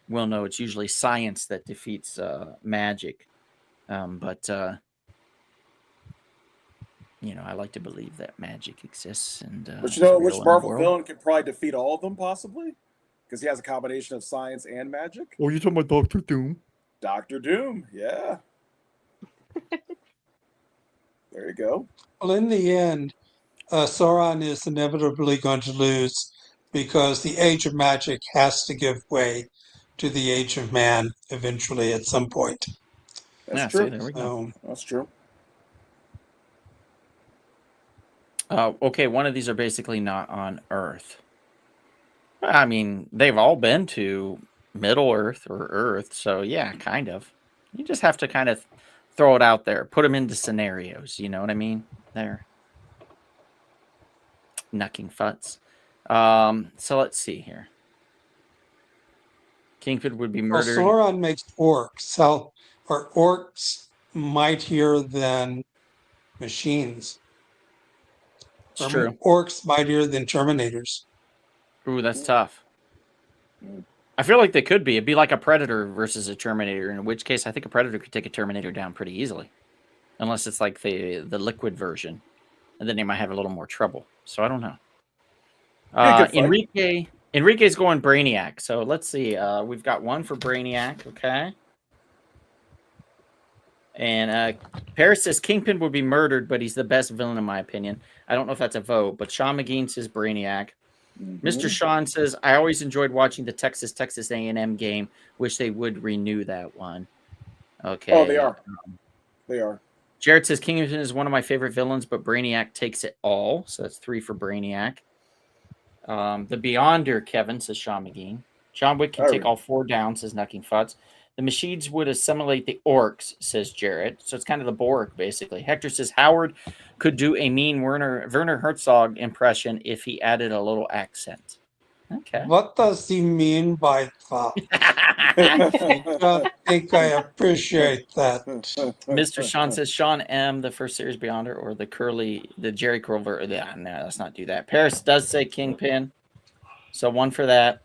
we'll know it's usually science that defeats magic. But I like to believe that magic exists. But you know which Marvel villain could probably defeat all of them, possibly? Because he has a combination of science and magic. Oh, you're talking about Dr. Doom? Dr. Doom, yeah. There you go. Well, in the end, Sauron is inevitably going to lose because the age of magic has to give way to the age of man eventually at some point. That's true. See, there we go. That's true. Okay, one of these are basically not on Earth. I mean, they've all been to Middle Earth or Earth, so yeah, kind of. You just have to kind of throw it out there, put them into scenarios, you know what I mean? There. Nucking Futs. So let's see here. Kingpin would be murdered. Well, Sauron makes orcs. Are orcs mightier than machines? It's true. Orcs mightier than Terminators? Ooh, that's tough. I feel like they could be. It'd be like a Predator versus a Terminator, in which case I think a Predator could take a Terminator down pretty easily. Unless it's like the liquid version. And then they might have a little more trouble. So I don't know. Enrique Enrique's going Brainiac. So let's see. We've got one for Brainiac. Okay. And Paris says Kingpin would be murdered, but he's the best villain in my opinion. I don't know if that's a vote, but Sean McGee says Brainiac. Mr. Sean says, I always enjoyed watching the Texas A&M game. Wish they would renew that one. Okay. Oh, they are. They are. Jared says Kingpin is one of my favorite villains, but Brainiac takes it all. So that's 3 for Brainiac. The Beyonder, Kevin, says Sean McGee. John Wick can take all 4 down, says Nucking Futz. The machines would assimilate the orcs, says Jared. So it's kind of the Borg, basically. Hector says Howard could do a mean Werner Herzog impression if he added a little accent. Okay. What does he mean by that? I don't think I appreciate that. Mr. Sean says Sean M, the first series Beyonder, or the Jerry Curl. No, let's not do that. Paris does say Kingpin. So 1 for that.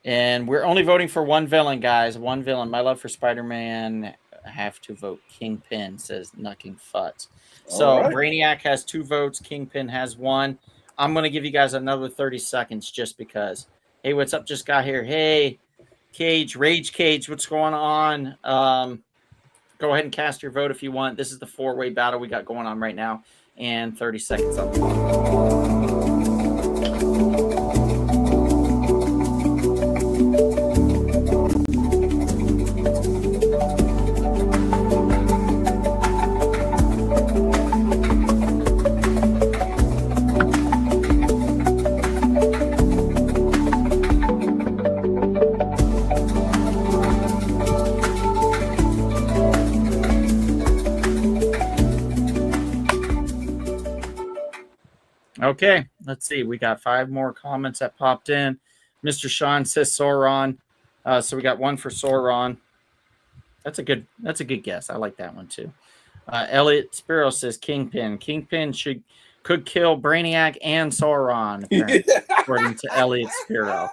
And we're only voting for one villain, guys. One villain. My love for Spider-Man. I have to vote Kingpin, says Nucking Futz. So right. Brainiac has 2 votes. Kingpin has 1. I'm going to give you guys another 30 seconds just because. Hey, what's up? Just got here. Hey, Rage Cage, what's going on? Go ahead and cast your vote if you want. This is the 4-way battle we got going on right now. And 30 seconds on the clock. Okay, let's see. We got 5 more comments that popped in. Mr. Sean says Sauron. So we got 1 for Sauron. That's a good guess. I like that one too. Elliot Spiro says Kingpin. Kingpin could kill Brainiac and Sauron, according to Elliot Spiro.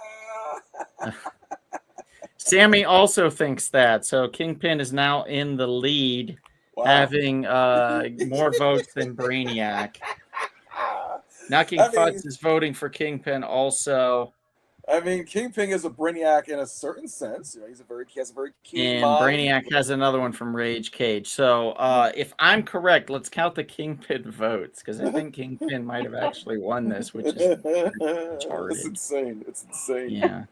Sammy also thinks that. So Kingpin is now in the lead, having more votes than Brainiac. Nucking Futz is voting for Kingpin also. I mean, Kingpin is a Brainiac in a certain sense. You know, he has a very keen mind. Brainiac has another one from Rage Cage. So if I'm correct, let's count the Kingpin votes, because I think Kingpin might have actually won this, which is retarded. It's insane. It's insane.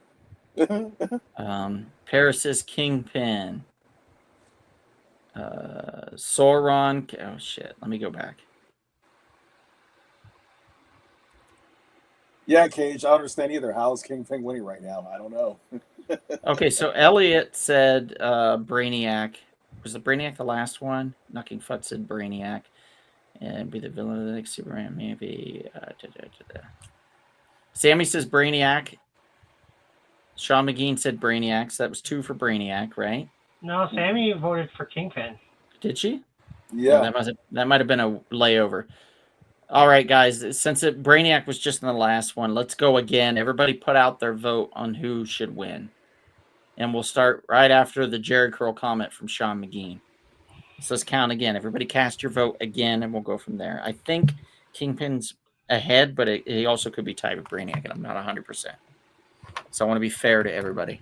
Yeah. Paris is Kingpin. Sauron. Oh, shit. Let me go back. Yeah, Cage, I don't understand either. How is Kingpin winning right now? I don't know. Okay, so Elliot said Brainiac. Was the Brainiac the last one? Nucking Futz said Brainiac. And be the villain of the next Superman movie. Sammy says Brainiac. Sean McGee said Brainiac. So that was 2 for Brainiac, right? No, Sammy voted for Kingpin. Did she? Yeah. Oh, that might have been a layover. All right, guys, since Brainiac was just in the last one, let's go again. Everybody put out their vote on who should win. And we'll start right after the Jared Curl comment from Sean McGee. So let's count again. Everybody cast your vote again, and we'll go from there. I think Kingpin's ahead, but he also could be tied with Brainiac, and I'm not 100%. So I want to be fair to everybody.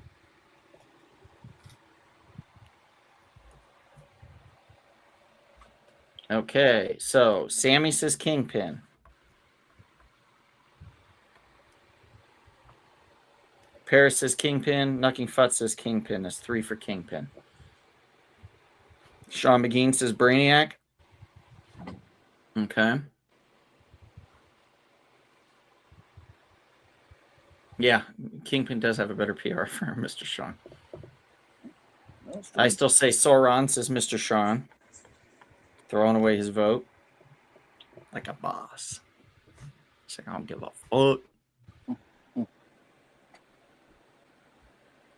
Okay, so Sammy says Kingpin. Paris says Kingpin. Nucking Futz says Kingpin. That's 3 for Kingpin. Sean McGee says Brainiac. Okay. Yeah, Kingpin does have a better PR for Mr. Sean. I still say Sauron, says Mr. Sean. Throwing away his vote like a boss. He's like, I don't give a fuck.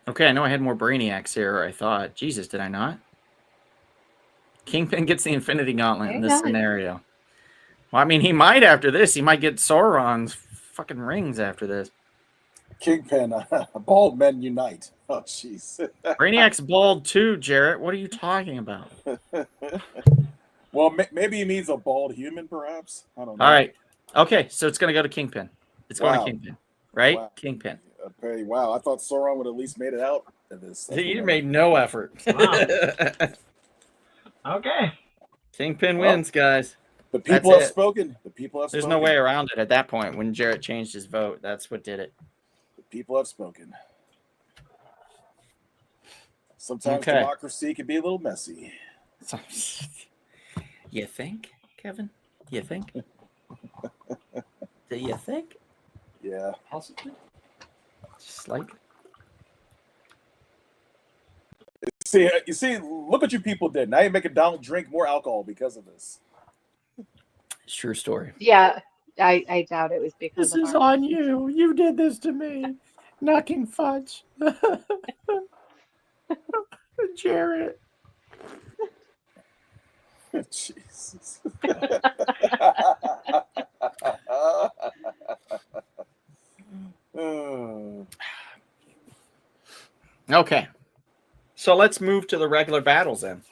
Okay, I know I had more Brainiacs here, I thought. Jesus, did I not? Kingpin gets the Infinity Gauntlet in this scenario. Well, I mean, he might after this. He might get Sauron's fucking rings after this. Kingpin, bald men unite. Oh, jeez. Brainiac's bald too, Jarrett. What are you talking about? Well, maybe he means a bald human, perhaps. I don't know. All right. Okay, so it's going to go to Kingpin. It's going to Kingpin, right? Wow. Kingpin. Okay, wow, I thought Sauron would at least made it out of this. You made no effort. Wow. Okay. Kingpin Well, wins, guys. The people That's have it. spoken. The people have There's spoken. no way around it at that point when Jarrett changed his vote. That's what did it. The people have spoken. Sometimes democracy can be a little messy. You think, Kevin? You think? Do you think? Yeah. Possibly. Slightly. You see, look what you people did. Now you're making Donald drink more alcohol because of this. It's a true story. Yeah, I doubt it was because This of is our on you. You did this to me. Knocking fudge. Jarrett. Jesus. Okay. So let's move to the regular battles then.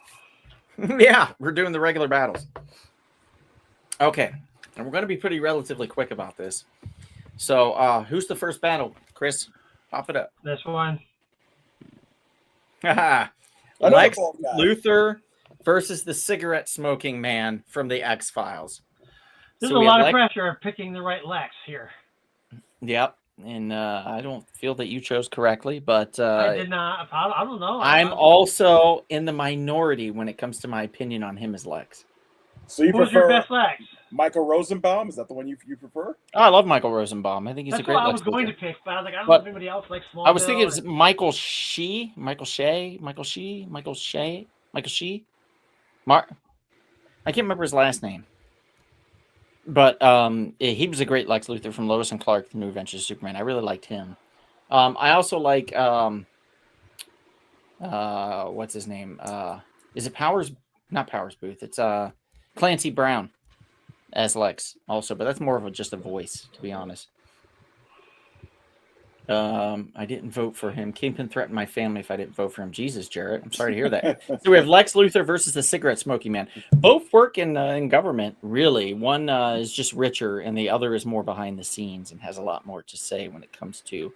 Yeah, we're doing the regular battles. Okay. And we're going to be pretty relatively quick about this. So who's the first battle? Chris, pop it up. This one. Lex Luthor versus the cigarette smoking man from the X-Files. There's a lot of pressure of picking the right Lex here. Yep. And I don't feel that you chose correctly, but I did not. I don't know. I'm also in the minority when it comes to my opinion on him as Lex. So you Who's prefer your best Lex? Michael Rosenbaum? Is that the one you prefer? Oh, I love Michael Rosenbaum. I think he's That's a great what I Lex was going Luthor. to pick, but I was like, I don't know if anybody else likes Smallville. I was thinking it was Michael Shea. I can't remember his last name. But he was a great Lex Luthor from Lois and Clark, The New Adventures of Superman. I really liked him. I also like what's his name? Is it Powers? Not Powers Booth. It's Clancy Brown as Lex also, but that's more of just a voice, to be honest. I didn't vote for him. Kingpin threatened my family if I didn't vote for him. Jesus, Jarrett, I'm sorry to hear that. So we have Lex Luthor versus the cigarette smoking man. Both work in government, really. One is just richer, and the other is more behind the scenes and has a lot more to say when it comes to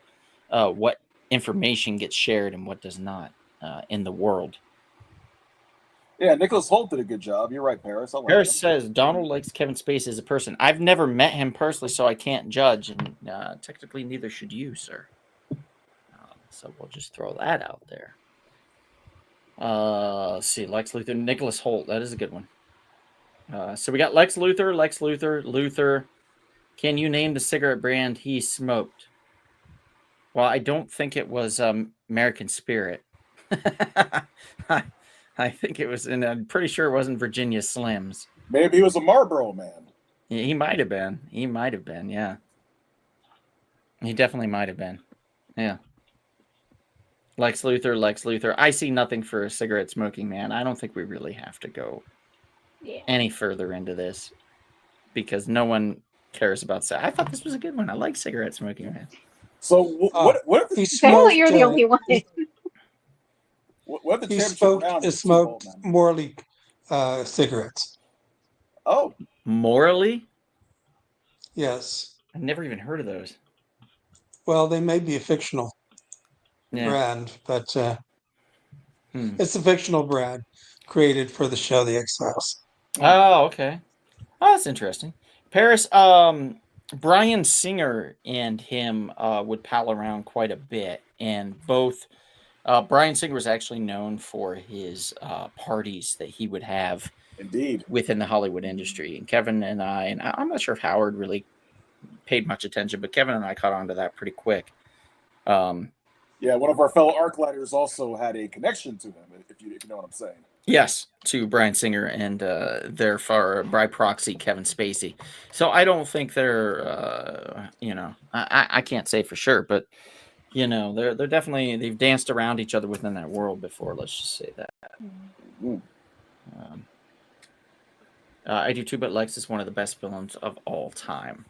what information gets shared and what does not in the world. Yeah, Nicholas Holt did a good job. You're right, Paris. Paris says Donald likes Kevin Spacey as a person. I've never met him personally, so I can't judge, and technically neither should you, sir. So we'll just throw that out there. Let's see, Lex Luthor, Nicholas Holt. That is a good one. So we got Lex Luthor. Can you name the cigarette brand he smoked? Well, I don't think it was American Spirit. I think it was, and I'm pretty sure it wasn't Virginia Slims. Maybe he was a Marlboro man. Yeah, he might have been. Yeah. He definitely might have been. Yeah. Lex Luthor. I see nothing for a cigarette smoking man. I don't think we really have to go any further into this because no one cares about that. I thought this was a good one. I like cigarette smoking man. So what if he smoked? You're the only one. What if the he smoked morally cigarettes? Oh, morally? Yes. I've never even heard of those. Well, they may be a fictional brand, but it's a fictional brand created for the show The X-Files. Oh, okay. Oh, that's interesting. Paris, Bryan Singer and him would pal around quite a bit, and both. Bryan Singer was actually known for his parties that he would have within the Hollywood industry. And Kevin and I'm not sure if Howard really paid much attention, but Kevin and I caught on to that pretty quick. Yeah, one of our fellow arc lighters also had a connection to him, if you know what I'm saying. Yes, to Bryan Singer and therefore by proxy Kevin Spacey. So I don't think they're, I can't say for sure, but they're definitely, they've danced around each other within that world before. Let's just say that. I do too, but Lex is one of the best villains of all time.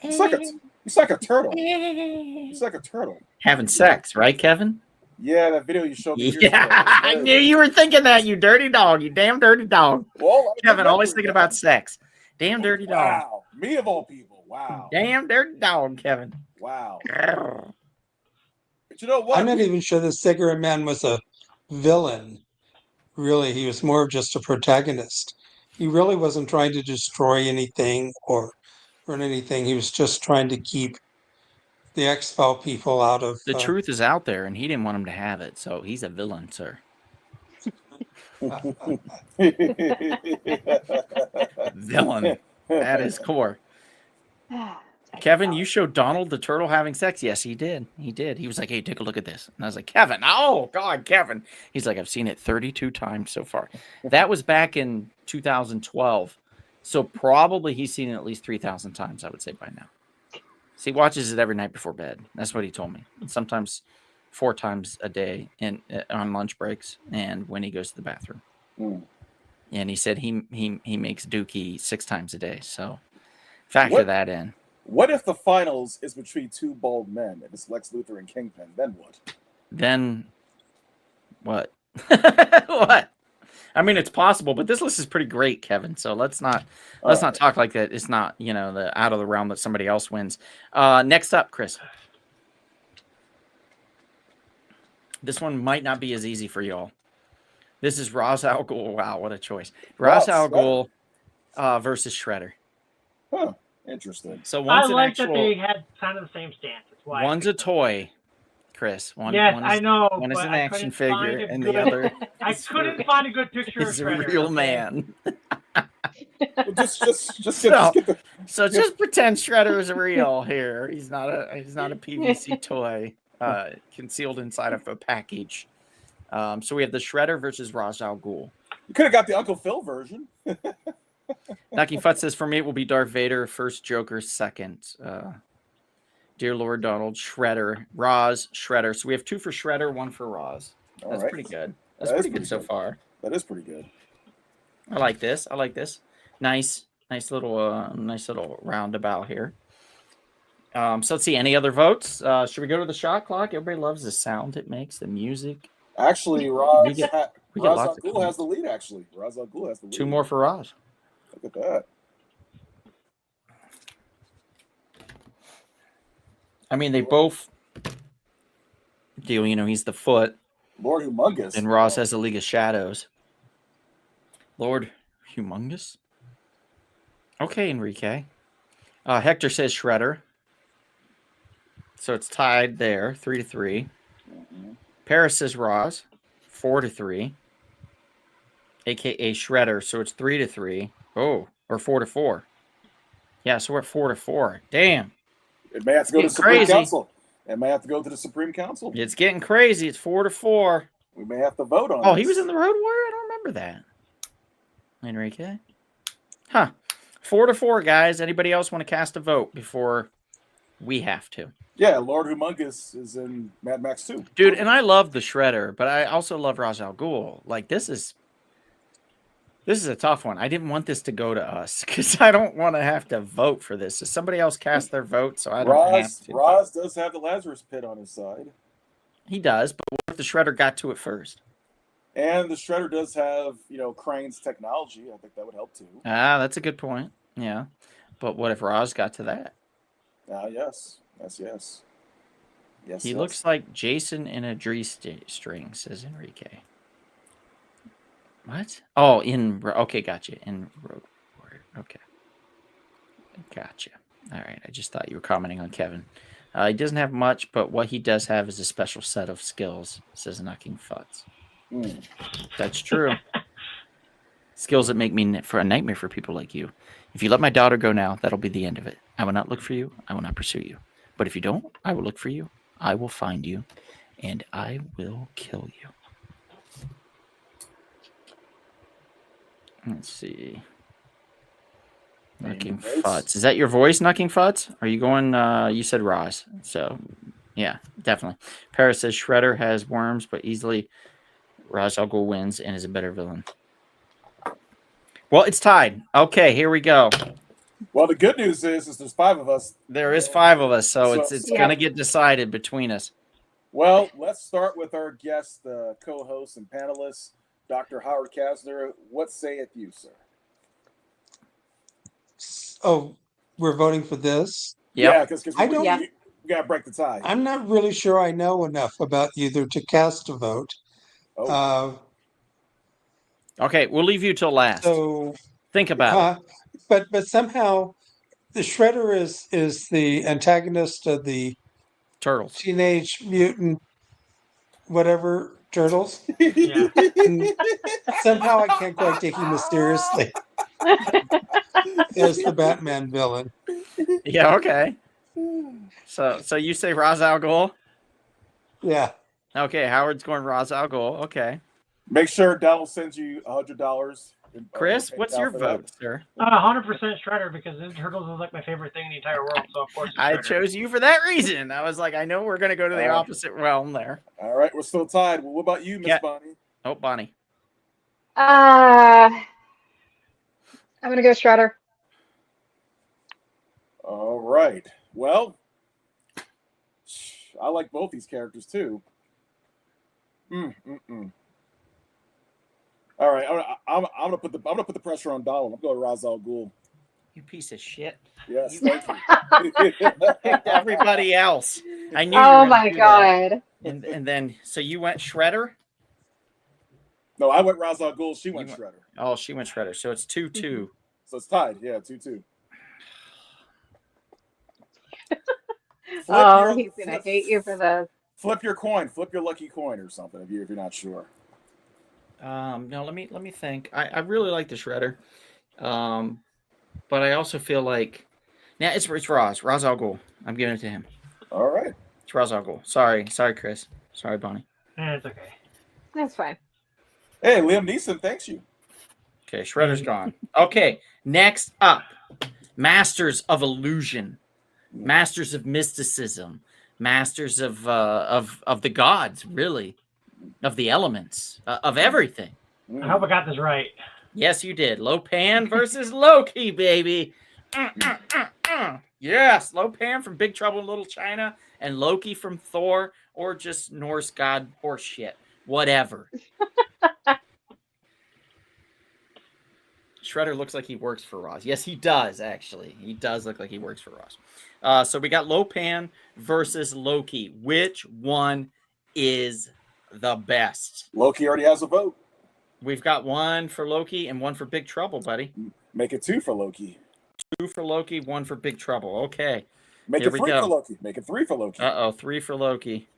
It's like a turtle. It's like a turtle. Having sex, right, Kevin? Yeah, that video you showed me. Yeah, I knew you were thinking that, you dirty dog. You damn dirty dog. Well, Kevin, always thinking about sex. Damn dirty dog. Wow. Me of all people. Wow. Damn, they're dog, Kevin. Wow. But you know what? I'm not even sure the Cigarette Man was a villain. Really, he was more of just a protagonist. He really wasn't trying to destroy anything or run anything. He was just trying to keep the X-File people out of. The truth is out there, and he didn't want him to have it, so he's a villain, sir. Villain at his core. Kevin, you showed Donald the turtle having sex. Yes, he did. He did. He was like, hey, take a look at this. And I was like, Kevin, oh, God, Kevin. He's like, I've seen it 32 times so far. That was back in 2012. So probably he's seen it at least 3,000 times, I would say, by now. So he watches it every night before bed. That's what he told me. And sometimes 4 times a day on lunch breaks and when he goes to the bathroom. And he said he makes Dookie 6 times a day. So factor that in. What if the finals is between 2 bald men and it's Lex Luthor and Kingpin? Then what? Then what? What? I mean, it's possible, but this list is pretty great, Kevin. So let's not talk like that. It's not, the out of the realm that somebody else wins. Next up, Chris. This one might not be as easy for y'all. This is Ra's al Ghul. Wow, what a choice. Ra's al Ghul versus Shredder. Huh. Interesting. So I like that they had kind of the same stance. That's why one's a toy, Chris. I know. One is an action figure, and the other I couldn't find a good picture of Shredder. He's a real man. So just pretend Shredder is real here. He's not a PVC toy concealed inside of a package. So we have the Shredder versus Ra's al Ghul. You could have got the Uncle Phil version. Nucky Futt says, for me, it will be Darth Vader, first Joker, second. Dear Lord Donald, Shredder, Ra's, Shredder. So we have 2 for Shredder, 1 for Ra's. That's pretty good. That's pretty good so far. That is pretty good. I like this. Nice little roundabout here. So let's see. Any other votes? Should we go to the shot clock? Everybody loves the sound it makes, the music. Actually, Ra's al Ghul has the lead. 2 more for Ra's. Look at that. I mean, they both deal. He's the Foot. Lord Humongous. And Ra's has the League of Shadows. Lord Humongous. Okay, Enrique. Hector says Shredder. So it's tied there, 3-3. Paris says Ra's, 4-3. AKA Shredder. So it's 3-3. Oh, or 4-4. Yeah, so we're at 4-4. Damn. It may have to go to the Supreme Council. It may have to go to the Supreme Council. It's getting crazy. It's 4-4. We may have to vote on Oh, this. he was in the Road Warrior? I don't remember that. Enrique? Huh. 4-4, guys. Anybody else want to cast a vote before we have to? Yeah, Lord Humongous is in Mad Max 2. Dude, and I love the Shredder, but I also love Ra's al Ghul. Like, this is a tough one. I didn't want this to go to us because I don't want to have to vote for this. So somebody else cast their vote, so I don't have to. Ra's does have the Lazarus Pit on his side. He does, but what if the Shredder got to it first? And the Shredder does have, Crane's technology. I think that would help too. Ah, that's a good point. Yeah. But what if Ra's got to that? Yes. He looks like Jason in a G-string, says Enrique. What? Oh, okay, gotcha. In Road Warrior. Okay. Gotcha. All right. I just thought you were commenting on Kevin. He doesn't have much, but what he does have is a special set of skills, says Knocking Futz. That's true. Skills that make me for a nightmare for people like you. If you let my daughter go now, that'll be the end of it. I will not look for you. I will not pursue you. But if you don't, I will look for you. I will find you. And I will kill you. Let's see. Knocking Futz. Is that your voice, Knocking Futz? Are you going, you said Ra's. So, yeah, definitely. Paris says Shredder has worms, but easily Ra's al Ghul wins and is a better villain. Well, it's tied. Okay, here we go. Well, the good news is there's 5 of us. There is 5 of us, so it's going to get decided between us. Well, let's start with our guest, co-host and panelist, Dr. Howard Kasner. What saith you, sir? Oh, we're voting for this. Yep. Yeah, because I don't- Yeah. we got to break the tie. I'm not really sure I know enough about either to cast a vote. Oh. Okay, we'll leave you till last. So, Think about it. but somehow the Shredder is the antagonist of the Turtles. Teenage Mutant whatever turtles. Yeah. And somehow I can't quite take him as seriously as the Batman villain. Yeah, okay. So you say Ra's al Ghul? Yeah. Okay, Howard's going Ra's al Ghul. Okay. Make sure Donald sends you $100. Chris, what's your vote, sir? 100% Shredder, because Ninja Turtles is like my favorite thing in the entire world. So of course, it's I Shredder. chose you for that reason. I was like, I know we're going to go to the opposite realm there. All right, we're still tied. Well, what about you, Miss Bonnie? Oh, Bonnie. I'm gonna go Shredder. All right. Well, I like both these characters too. All right, I'm gonna put the pressure on Donald. I'm going Ra's al Ghul. You piece of shit. Yes, thank you. Picked everybody else. I knew. Oh my god. And then, so you went Shredder? No, I went Ra's al Ghul. She went Shredder. Oh, she went Shredder. So it's 2-2. So it's tied. Yeah, 2-2. Oh, he's gonna hate you for this. Flip your coin. Flip your lucky coin or something if you're not sure. No, let me think. I really like the Shredder. But I also feel like now it's Ra's al Ghul. I'm giving it to him. All right. It's Ra's al Ghul. Sorry, Chris. Sorry, Bonnie. It's okay. That's fine. Hey, Liam Neeson, thanks you. Okay, Shredder's gone. Okay, next up, Masters of Illusion, Masters of Mysticism, Masters of the gods, really, of the elements, of everything. I hope I got this right. Yes, you did. Lopan versus Loki, baby. Yes, Lopan from Big Trouble in Little China and Loki from Thor, or just Norse god horse shit. Whatever. Shredder looks like he works for Ross. Yes, he does, actually. He does look like he works for Ross. So we got Lopan versus Loki. Which one is the best? Loki already has a vote. We've got one for Loki and one for Big Trouble, buddy. Make it 2 for Loki. 2 for Loki, 1 for Big Trouble. Okay. Make Here it we 3 go. for Loki. Make it 3 for Loki. 3 for Loki.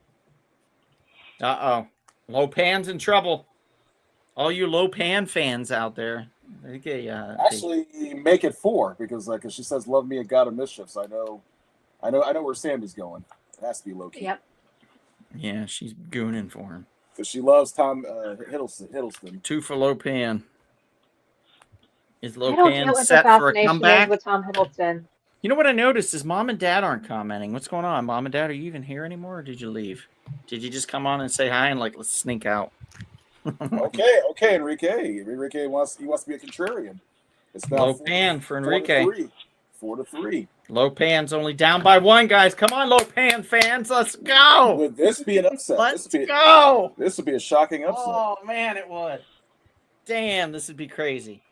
Lopan's in trouble. All you Lopan fans out there. Actually, make it 4 because she says, "Love me, a god of mischief." So I know where Sandy's going. It has to be Loki. Yep. Yeah, she's gooning for him. Because she loves Tom Hiddleston. 2 for Lopan. Is I don't get Lopan what the set for a fascination comeback? is with Tom Hiddleston. You know what I noticed is Mom and Dad aren't commenting. What's going on? Mom and Dad, are you even here anymore, or did you leave? Did you just come on and say hi and let's sneak out? Okay, Enrique. Enrique wants to be a contrarian. It's now Lopan for Enrique. 4-3. Lopan's only down by 1, guys. Come on, Lopan fans, let's go. Would this be an upset? Let's go. This would be a shocking upset. Oh man, it would. Damn, this would be crazy.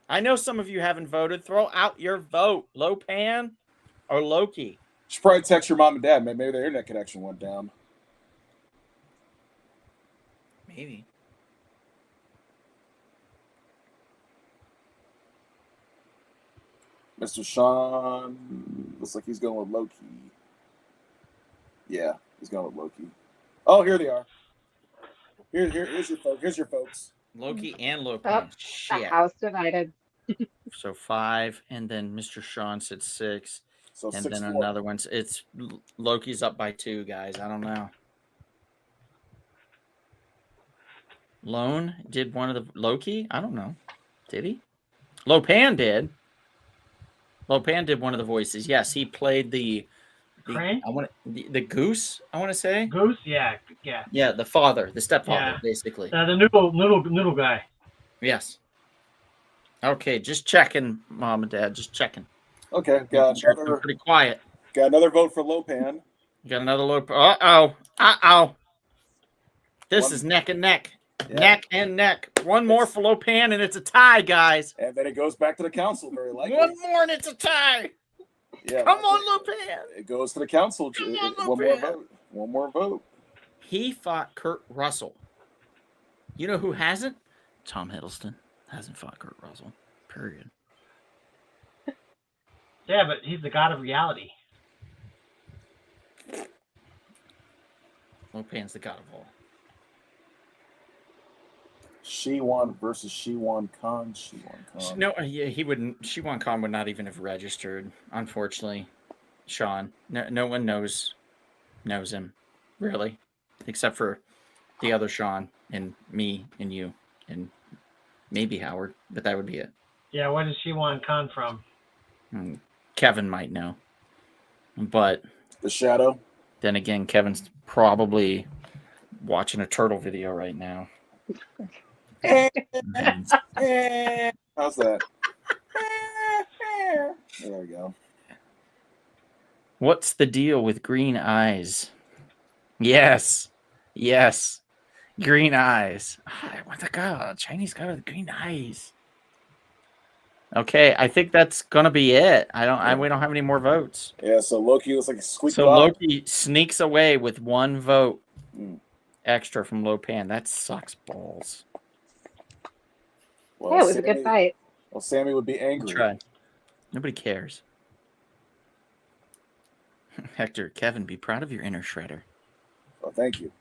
I know some of you haven't voted. Throw out your vote. Lopan or Loki. You should probably text your mom and dad. Maybe their internet connection went down. Maybe. Mr. Sean looks like he's going with Loki. Yeah, he's going with Loki. Oh, here they are. Here's your folks. Loki and Lopan. Oh, the Shit. house divided. So 5, and then Mr. Sean said 6, So and 6-4. then another one. It's Loki's up by 2, guys. I don't know. Lone did one of the Loki. I don't know. Did he? Lopan did. Lopan did one of the voices. Yes, he played the Crane? the goose. I want to say Goose. Yeah. Yeah, the father, the stepfather, Yeah. basically. The noodle guy. Yes. Okay, just checking, Mom and Dad. Just checking. Okay, Pretty quiet. got another vote for Lopan. Got another Lopan. Uh oh. This is neck and neck. Yeah. Neck and neck. One more for Lopan, and it's a tie, guys. And then it goes back to the council, very likely. One more, and it's a tie. Yeah, Come on, Lopan. It goes to the council. One more vote. One more vote. He fought Kurt Russell. You know who hasn't? Tom Hiddleston hasn't fought Kurt Russell. Period. Yeah, but he's the god of reality. Lopan's the god of all. Shiwan versus Shiwan Khan. No, yeah, he wouldn't. Shiwan Khan would not even have registered. Unfortunately, Sean. No one knows him, really, except for the other Sean and me and you and maybe Howard, but that would be it. Yeah, where does Shiwan Khan from? Kevin might know, but the Shadow. Then again, Kevin's probably watching a turtle video right now. How's that? There we go. What's the deal with green eyes? Yes. Green eyes. What the god? Chinese guy with green eyes. Okay, I think that's gonna be it. We don't have any more votes. Yeah, so Loki looks like a squeak. So Loki sneaks away with one vote extra from Lopan. That sucks balls. Well, yeah, it was a good fight. Well, Sammy would be angry. Tried. Nobody cares. Hector, Kevin, be proud of your inner shredder. Well, thank you.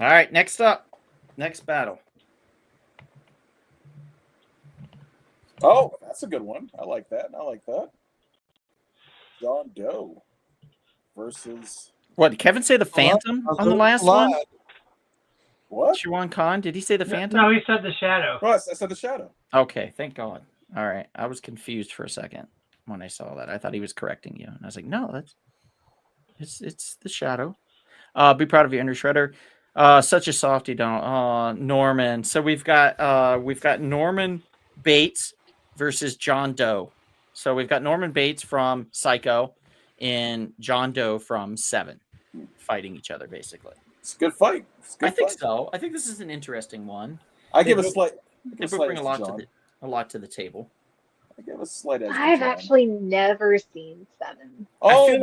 All right, next up. Next battle. Oh, that's a good one. I like that. John Doe versus... What, did Kevin say the Phantom on the last one? What? Shiwan Khan, did he say the Phantom? No, he said the Shadow. Oh, I said the Shadow. Okay, thank God. All right, I was confused for a second when I saw that. I thought he was correcting you. And I was like, no, it's the Shadow. Be proud of your inner shredder. Such a softie, don't. Norman. So we've got Norman Bates versus John Doe. So we've got Norman Bates from Psycho and John Doe from Seven fighting each other, basically. It's a good fight. I think so. I think this is an interesting one. I give a slight. They bring a lot to the table. I give a slight edge. I've actually never seen Seven. Oh, I feel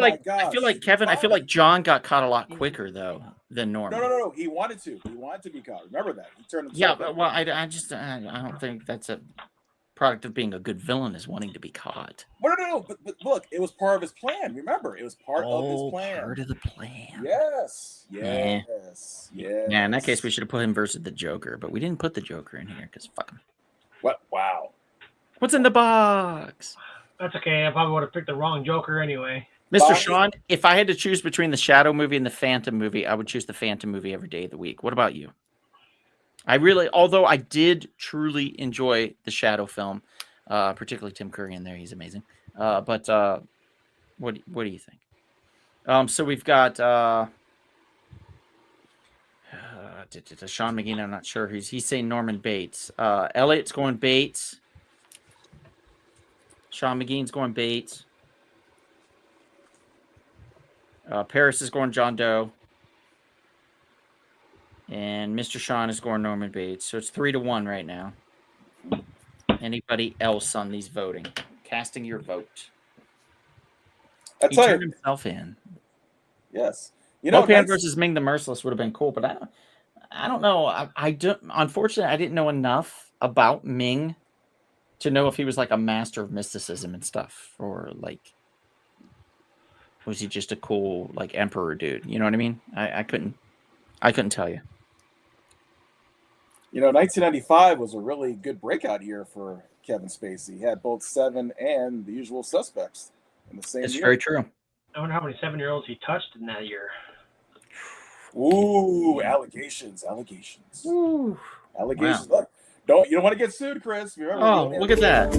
like Kevin. I feel like John got caught a lot quicker though than Norman. No. He wanted to. He wanted to be caught. Remember that. He turned himself. Yeah, but well, I don't think that's a product of being a good villain is wanting to be caught. No. But look, it was part of his plan. Remember, it was part of his plan. Part of the plan. Yes. Yeah. In that case, we should have put him versus the Joker, but we didn't put the Joker in here because fuck him. What? Wow. What's in the box? That's okay. I probably would have picked the wrong Joker anyway. Mr. Sean, if I had to choose between the Shadow movie and the Phantom movie, I would choose the Phantom movie every day of the week. What about you? Although I did truly enjoy the Shadow film, particularly Tim Curry in there. He's amazing. But what do you think? So we've got Sean McGee. I'm not sure. He's saying Norman Bates. Elliot's going Bates. Sean McGee's going Bates. Paris is going John Doe. And Mr. Sean is going Norman Bates. So it's 3-1 right now. Anybody else on these voting? Casting your vote. He turned himself in. Yes. Lopan versus Ming the Merciless would have been cool, but I don't know. Unfortunately, I didn't know enough about Ming to know if he was like a master of mysticism and stuff, or like was he just a cool like emperor dude? You know what I mean? I couldn't tell you. 1995 was a really good breakout year for Kevin Spacey. He had both Seven and The Usual Suspects in the same year. It's very true. I wonder how many 7-year-olds he touched in that year. Ooh, allegations. Ooh. Allegations. Wow. Look, you don't want to get sued, Chris. Remember, look at that.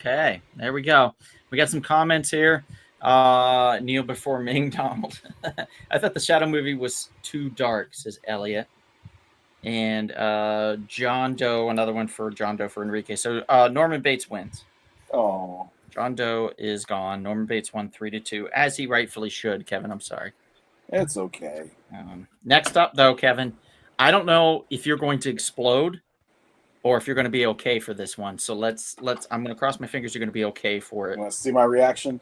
Okay, there we go. We got some comments here. Neil before Ming Donald. I thought the Shadow movie was too dark, says Elliot. And John Doe, another one for John Doe for Enrique. So Norman Bates wins. Oh, John Doe is gone. Norman Bates won 3-2, as he rightfully should. Kevin, I'm sorry. it's okay. Next up, though, Kevin, I don't know if you're going to explode or if you're going to be okay for this one. So let's. I'm going to cross my fingers. You're going to be okay for it. Want to see my reaction?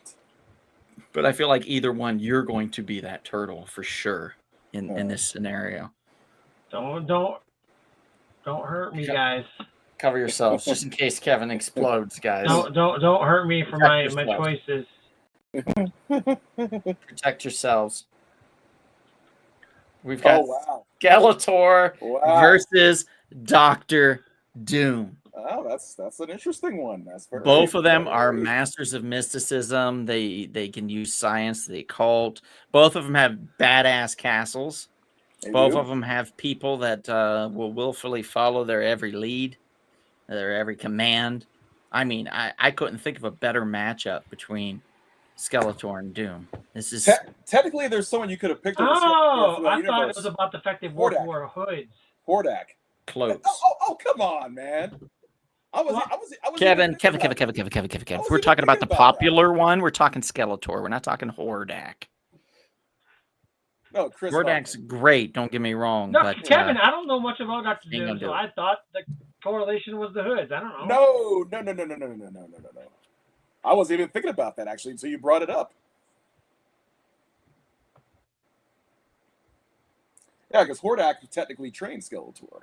But I feel like either one, you're going to be that turtle for sure in this scenario. Don't hurt me, guys. Cover yourselves just in case Kevin explodes, guys. Don't hurt me for my choices. Protect yourselves. We've got Skeletor versus Dr. Doom. Oh, that's an interesting one. That's both of them are masters of mysticism. They can use science, the occult. Both of them have badass castles. Both of them have people that will willfully follow their every lead, their every command. I mean, I couldn't think of a better matchup between Skeletor and Doom. This is technically there's someone you could have picked. I thought it was about the fact they both wore hoods. Hordak. Close. Oh, come on, man. I was Kevin. We're talking about the popular one. We're talking Skeletor. We're not talking Hordak. No, Chris. Hordak's great. Don't get me wrong. No, but, Kevin, I don't know much about Dr. Doom, so I thought the correlation was the hoods. I don't know. No. I wasn't even thinking about that actually until you brought it up. Yeah, because Hordak technically trained Skeletor.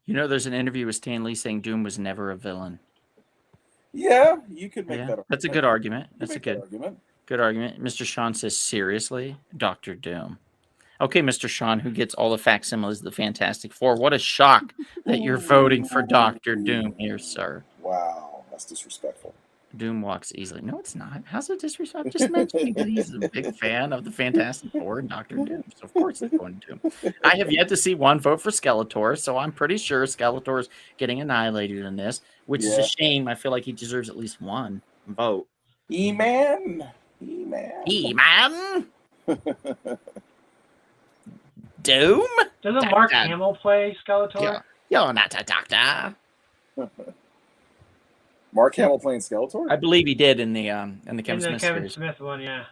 You know, there's an interview with Stan Lee saying Doom was never a villain. Yeah, you could make that argument. That's a good argument. That's a good argument. Good argument. Mr. Sean says, seriously? Dr. Doom. Okay, Mr. Sean, who gets all the facsimiles of the Fantastic Four. What a shock that you're voting for Dr. Doom here, sir. Wow, that's disrespectful. Doom walks easily. No, it's not. How's it disrespectful? Just mentioning that he's a big fan of the Fantastic Four and Dr. Doom. So, of course, he's going to Doom. I have yet to see one vote for Skeletor, so I'm pretty sure Skeletor's getting annihilated in this, which is a shame. I feel like he deserves at least one vote. E-Man. Doom? Doesn't Mark Hamill play Skeletor? You're not a doctor. Mark Hamill playing Skeletor? I believe he did in the Kevin Smith Kevin series. Smith one, yeah.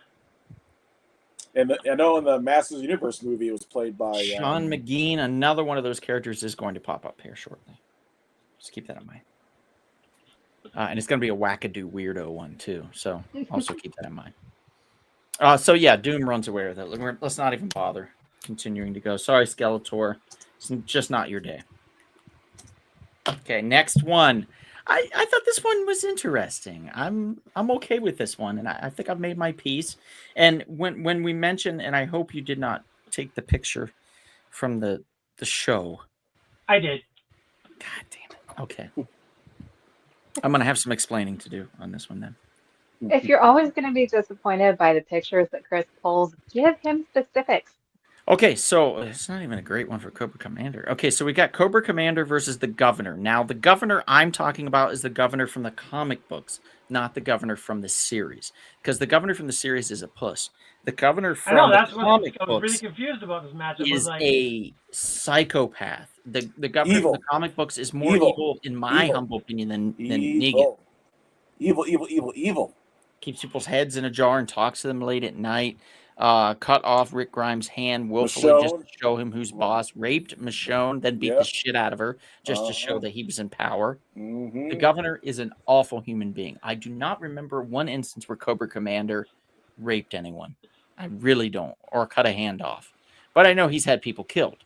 And I know in the Masters of the Universe movie, it was played by Sean McGean. Another one of those characters is going to pop up here shortly. Just keep that in mind. And it's going to be a wackadoo weirdo one too. So also keep that in mind. So yeah, Doom runs away with it. Let's not even bother continuing to go. Sorry, Skeletor. It's just not your day. Okay, next one. I thought this one was interesting. I'm okay with this one, and I think I've made my peace. And when we mentioned, and I hope you did not take the picture from the show. I did. God damn it. Okay. I'm going to have some explaining to do on this one then. If you're always going to be disappointed by the pictures that Chris pulls, give him specifics. Okay, so it's not even a great one for Cobra Commander. Okay, so we got Cobra Commander versus the Governor. Now, the Governor I'm talking about is the Governor from the comic books, not the Governor from the series. Because the Governor from the series is a puss. The Governor from the comic books I was really confused about this matchup. is a psychopath. The Governor from the comic books is more evil in my humble opinion, than Negan. Evil. Keeps people's heads in a jar and talks to them late at night. Cut off Rick Grimes' hand willfully just to show him who's boss. Raped Michonne, then beat the shit out of her just to show that he was in power. Mm-hmm. The Governor is an awful human being. I do not remember one instance where Cobra Commander raped anyone. I really don't. Or cut a hand off. But I know he's had people killed.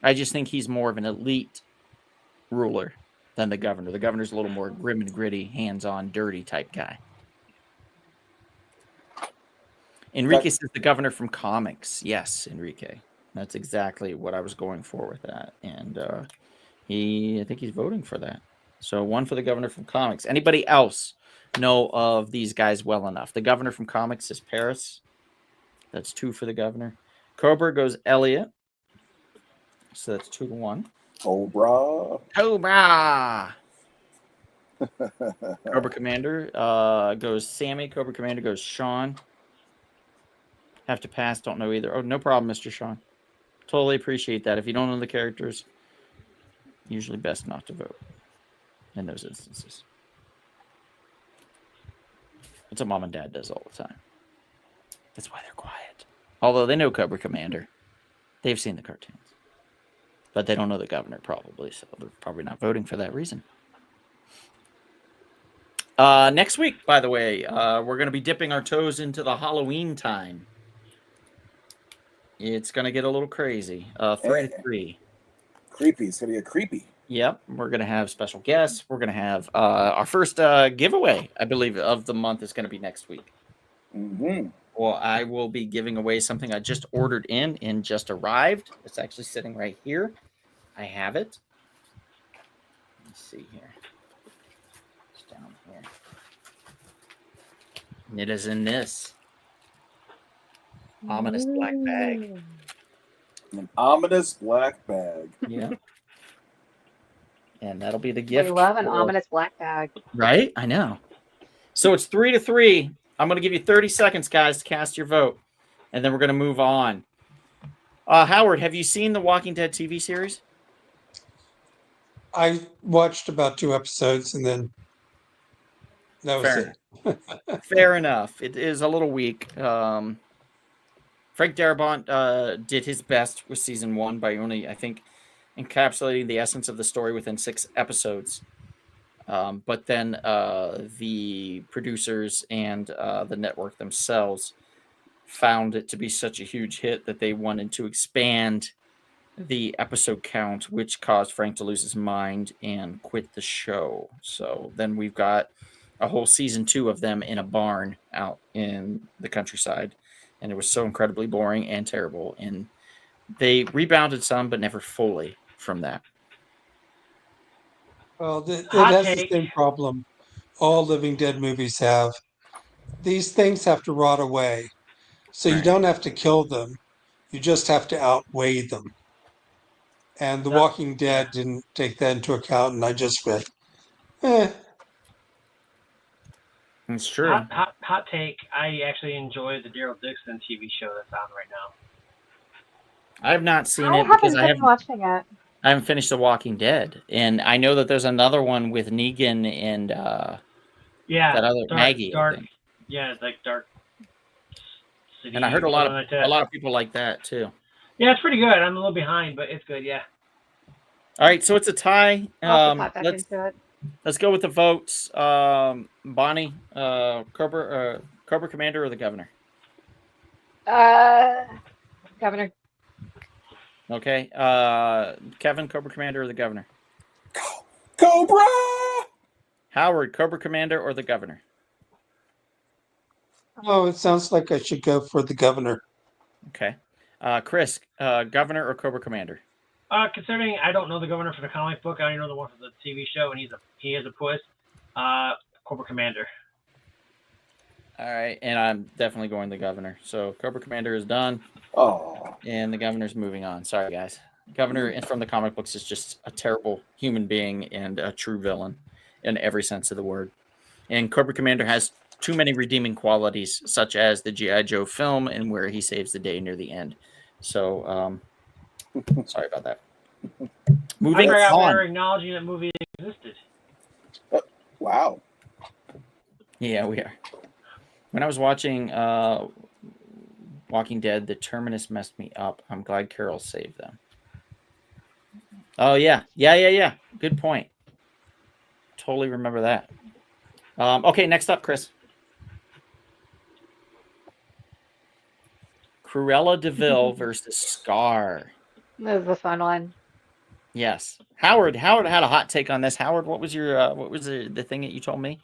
I just think he's more of an elite ruler than the Governor. The Governor's a little more grim and gritty, hands-on, dirty type guy. Enrique says the Governor from comics. Yes, Enrique. That's exactly what I was going for with that. And I think he's voting for that. So one for the Governor from comics. Anybody else know of these guys well enough? The Governor from comics is Paris. That's 2 for the Governor. Cobra goes Elliot. So that's 2-1. Cobra. Cobra Commander goes Sammy. Cobra Commander goes Sean. Have to pass. Don't know either. Oh, no problem, Mr. Sean. Totally appreciate that. If you don't know the characters, usually best not to vote in those instances. It's what Mom and Dad does all the time. That's why they're quiet. Although they know Cobra Commander. They've seen the cartoons. But they don't know the governor, probably, so they're probably not voting for that reason. Next week, by the way, we're going to be dipping our toes into the Halloween time. It's going to get a little crazy. 3 to 3. Creepy. It's going to get creepy. Yep. We're going to have special guests. We're going to have our first giveaway, I believe, of the month is going to be next week. Mm-hmm. Well, I will be giving away something I just ordered in just arrived. It's actually sitting right here. I have it. Let's see here. It's down here. And it is in this ominous black bag. An ominous black bag. Yeah. And that'll be the gift. We love an ominous black bag. Right? I know. So it's 3 to 3. I'm going to give you 30 seconds, guys, to cast your vote. And then we're going to move on. Howard, have you seen the Walking Dead TV series? I watched about 2 episodes and then that was it. Fair enough. It is a little weak. Frank Darabont did his best with season 1 by only, I think, encapsulating the essence of the story within 6 episodes. But then the producers and the network themselves found it to be such a huge hit that they wanted to expand the episode count, which caused Frank to lose his mind and quit the show. So then we've got a whole season 2 of them in a barn out in the countryside. And it was so incredibly boring and terrible. And they rebounded some, but never fully from that. Well, it has the same problem all Living Dead movies have. These things have to rot away. So you don't have to kill them. You just have to outweigh them. And The Walking Dead didn't take that into account, and I just went, It's true. Hot take. I actually enjoy the Daryl Dixon TV show that's on right now. I have not seen I it because haven't been watching it. I haven't finished The Walking Dead. And I know that there's another one with Negan and that other Maggie. Dark, I think. Yeah, it's like Dark City. And I heard a lot of people like that too. Yeah, it's pretty good. I'm a little behind, but it's good. Yeah. All right, so it's a tie. Let's go with the votes. Bonnie, Cobra Commander or the Governor? Governor. Okay. Kevin, Cobra Commander or the Governor? Cobra! Howard, Cobra Commander or the Governor? oh, it sounds like I should go for the Governor. Okay. Chris, Governor or Cobra Commander? Considering I don't know the Governor for the comic book, I only know the one for the TV show, and he is a puss. Cobra Commander. All right, and I'm definitely going the Governor. So Cobra Commander is done. Oh. And the Governor's moving on. Sorry, guys. Governor from the comic books is just a terrible human being and a true villain in every sense of the word. And Cobra Commander has too many redeeming qualities, such as the G.I. Joe film and where he saves the day near the end. So, sorry about that. Moving on. We're acknowledging that movie existed. Wow. Yeah, we are. When I was watching Walking Dead, the Terminus messed me up. I'm glad Carol saved them. Oh, yeah. Yeah. Good point. Totally remember that. Okay, next up, Chris. Cruella DeVille versus Scar. This is a fun one. Yes. Howard had a hot take on this. Howard, what was your what was the thing that you told me?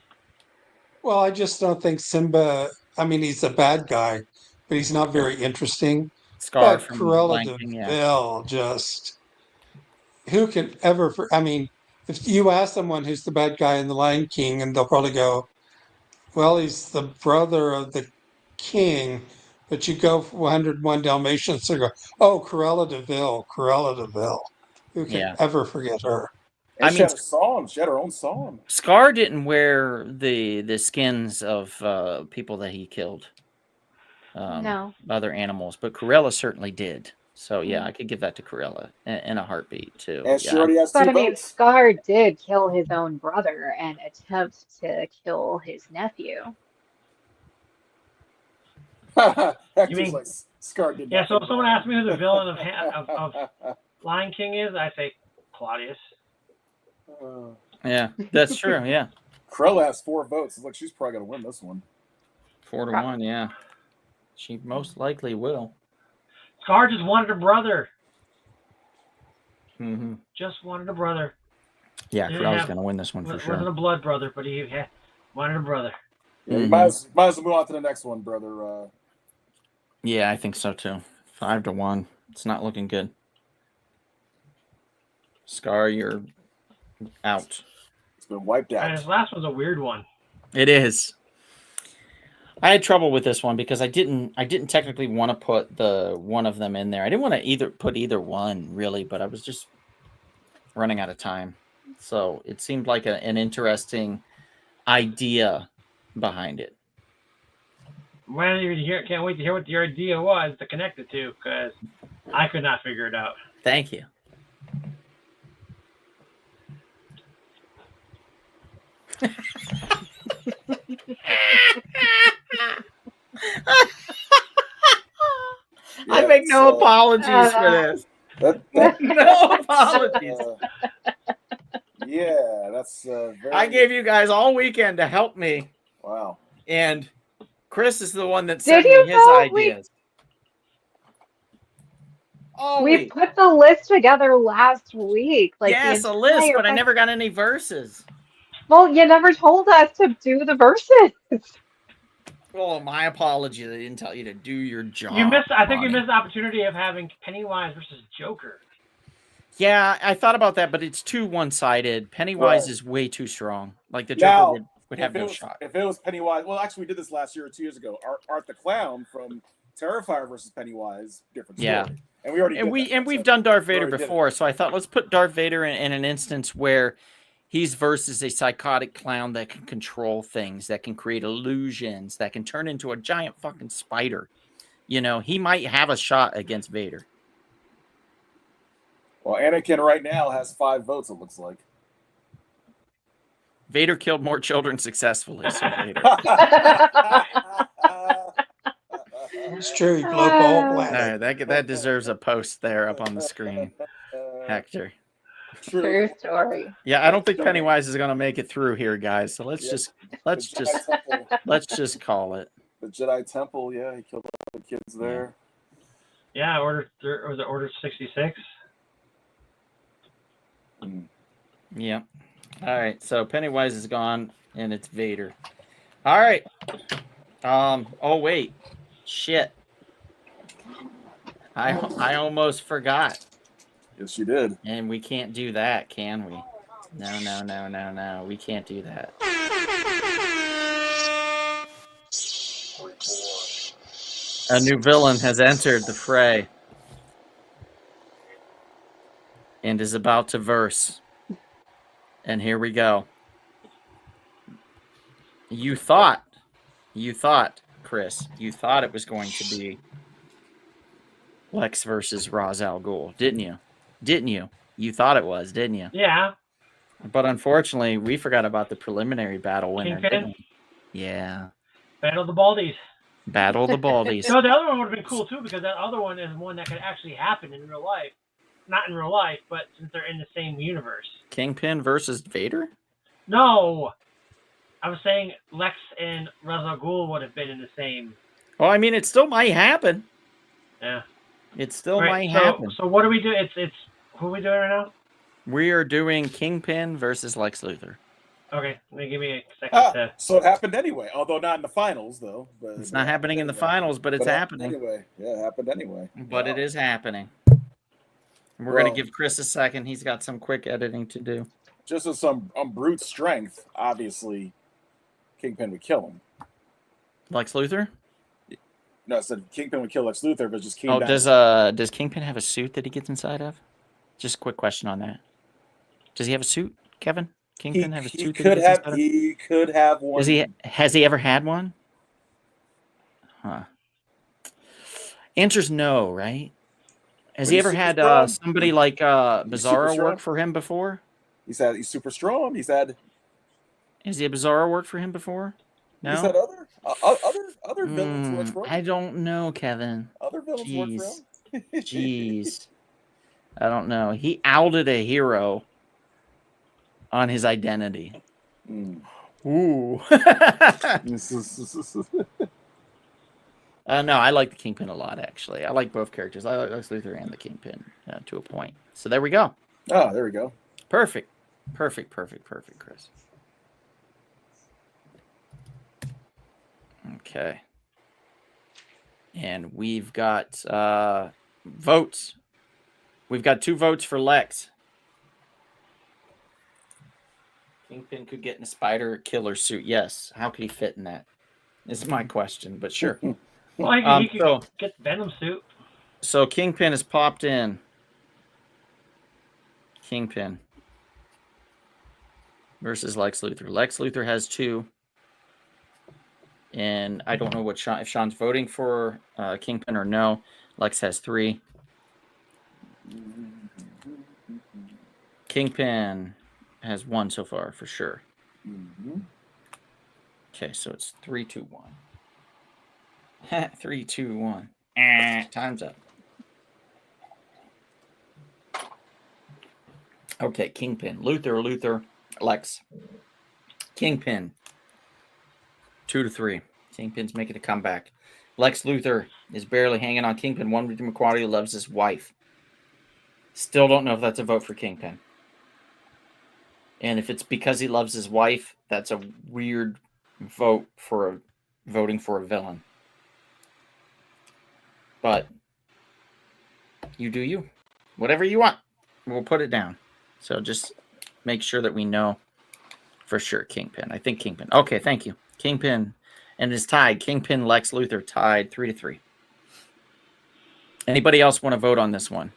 Well, I just don't think Simba, I mean, he's a bad guy, but he's not very interesting. Scar but from Cruella Lion DeVille, just, who can ever, I mean, if you ask someone who's the bad guy in The Lion King, and they'll probably go, well, he's the brother of the king. But you go for 101 Dalmatians, they go, oh, Cruella DeVille. Who can ever forget her? And she had a song. She had her own song. Scar didn't wear the skins of people that he killed. No. Other animals, but Cruella certainly did. So yeah, I could give that to Cruella in a heartbeat too. And she already has 2 But I mean, votes. Scar did kill his own brother and attempt to kill his nephew. mean- like Scar did Yeah, so if nothing someone wrong. asks me who the villain of Lion King is, I say Claudius. Yeah, that's true. Yeah, Cruella has 4 votes. It's like she's probably going to win this one. 4-1. Yeah, she most likely will. Scar just wanted a brother. Mm-hmm. Just wanted a brother. Yeah, Cruella's going to win this one for sure. Wasn't a blood brother, but he wanted a brother. Yeah, you might as well move on to the next one, brother. Yeah, I think so too. 5-1. It's not looking good. Scar, you're out. It's been wiped out. And this last one's a weird one. It is. I had trouble with this one because I didn't technically want to put the one of them in there. I didn't want to put either one really, but I was just running out of time. So it seemed like an interesting idea behind it. Can't wait to hear what your idea was to connect the two, because I could not figure it out. Thank you. I make no apologies for this. No apologies. Yeah, that's very... I gave you guys all weekend to help me. Wow. And Chris is the one that sent me his ideas. We put the list together last week. Like, yes, a list, but I never got any verses. Well, you never told us to do the verses. Well, my apology. They didn't tell you to do your job. I think you missed the opportunity of having Pennywise versus Joker. Yeah, I thought about that, but it's too one-sided. Pennywise is way too strong. Like the Joker would have no shot. If it was Pennywise, well, actually, we did this last year or 2 years ago. Art the Clown from Terrifier versus Pennywise, different story. Yeah, and we already we've done Darth Vader before, so I thought let's put Darth Vader in an instance where he's versus a psychotic clown that can control things, that can create illusions, that can turn into a giant fucking spider. You know, he might have a shot against Vader. Well, Anakin right now has 5 votes, it looks like. Vader killed more children successfully, so Vader. It's true. He blew up a whole planet. That deserves a post there up on the screen, Hector. True story. Yeah, I don't think Pennywise is going to make it through here, guys. So let's just call it. The Jedi Temple, yeah, he killed all the kids there. Yeah, Order 66. Yeah. All right. So Pennywise is gone, and it's Vader. All right. Oh wait. Shit. I almost forgot. Yes, you did. And we can't do that, can we? No. We can't do that. A new villain has entered the fray and is about to verse. And here we go. You thought, Chris, you thought it was going to be Lex versus Ra's al Ghul, didn't you? You thought it was, didn't you? Yeah. But unfortunately, we forgot about the preliminary battle winner. Kingpin? Yeah. Battle of the Baldies. Battle of the Baldies. No, the other one would have been cool too, because that other one is one that could actually happen in real life. Not in real life, but since they're in the same universe. Kingpin versus Vader? No. I was saying Lex and Ra's al Ghul would have been in the same. Well, I mean, it still might happen. Yeah. It still might happen. So what do we do? It's who are we doing right now? We are doing Kingpin versus Lex Luthor. Okay, give me a second. So it happened anyway, although not in the finals, though. But it's not happening in the finals, but it's happening. Anyway, yeah, it happened anyway. But it is happening. We're going to give Chris a second. He's got some quick editing to do. Just with some brute strength, obviously, Kingpin would kill him. Lex Luthor? No, I said Kingpin would kill Lex Luthor, but just came down. Does Kingpin have a suit that he gets inside of? Just a quick question on that. Does he have a suit, Kevin? Kingpin have a suit? He could have one. Has he ever had one? Huh. Answer's no, right? Has he ever had somebody like Bizarro work for him before? He's super strong. Has he had Bizarro work for him before? No. He's had other villains work for him. I don't know, Kevin. Other villains work for him. Jeez. I don't know. He outed a hero on his identity. Ooh. No, I like the Kingpin a lot, actually. I like both characters. I like Lex Luthor and the Kingpin to a point. So there we go. Oh, there we go. Perfect, Chris. Okay. And we've got votes. We've got 2 votes for Lex. Kingpin could get in a spider killer suit. Yes. How could he fit in that? Is my question, but sure. Well, he could get Venom suit. So Kingpin has popped in. Kingpin versus Lex Luthor. Lex Luthor has 2. And I don't know what if Sean's voting for Kingpin or no. Lex has 3. Kingpin has 1 so far for sure. Okay, so it's 3-2-1. 3-2-1. Time's up. Okay, Kingpin. Luthor, Lex. Kingpin. 2-3. Kingpin's making a comeback. Lex Luthor is barely hanging on Kingpin. One with McQuarrie who loves his wife. Still don't know if that's a vote for Kingpin. And if it's because he loves his wife, that's a weird vote for voting for a villain. But you do you. Whatever you want. We'll put it down. So just make sure that we know for sure. Kingpin. I think Kingpin. Okay, thank you. Kingpin. And it's tied. Kingpin, Lex Luthor tied 3-3. Anybody else want to vote on this one?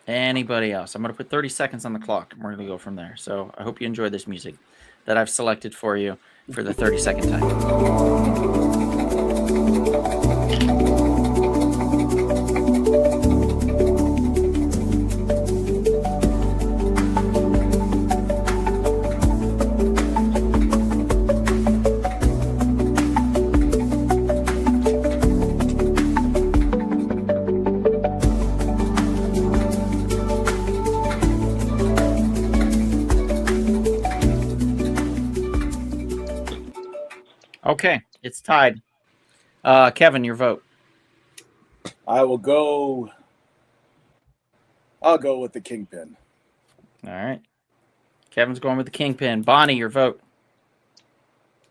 Anybody else? I'm going to put 30 seconds on the clock. We're going to go from there. So I hope you enjoy this music that I've selected for you for the 30-second time. Okay, it's tied. Kevin, your vote. I'll go with the Kingpin. All right. Kevin's going with the Kingpin. Bonnie, your vote.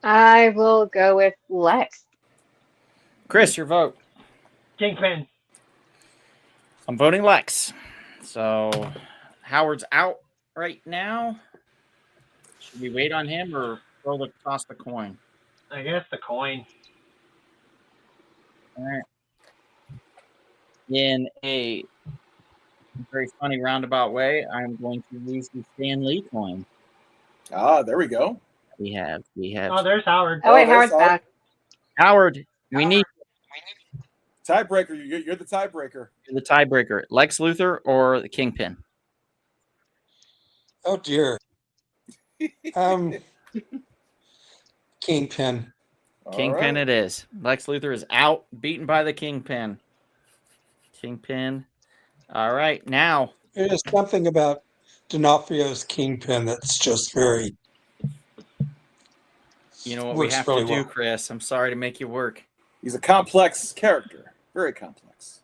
I will go with Lex. Chris, your vote. Kingpin. I'm voting Lex. So Howard's out right now. Should we wait on him or toss the coin? I guess the coin. All right. In a very funny roundabout way, I'm going to use the Stan Lee coin. Ah, there we go. We have. Oh, there's Howard. Oh, wait, Howard's back. Howard, we need tiebreaker. You're the tiebreaker. You're the tiebreaker. Lex Luthor or the Kingpin? Oh dear. Kingpin. Kingpin it is. Lex Luthor is out, beaten by the Kingpin. Kingpin. All right, now. There's something about D'Onofrio's Kingpin that's just very... You know what we have to do, Chris? I'm sorry to make you work. He's a complex character. Very complex.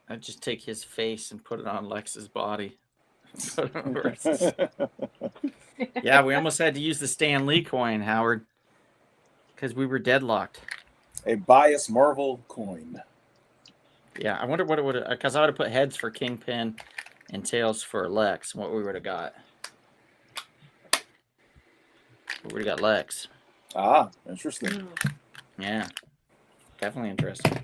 I'd just take his face and put it on Lex's body. Yeah, we almost had to use the Stan Lee coin, Howard, because we were deadlocked. A biased Marvel coin. Yeah, I wonder what it would have, because I would have put heads for Kingpin and tails for Lex. What we would have got. We would have got Lex. Ah, interesting. Yeah, definitely interesting.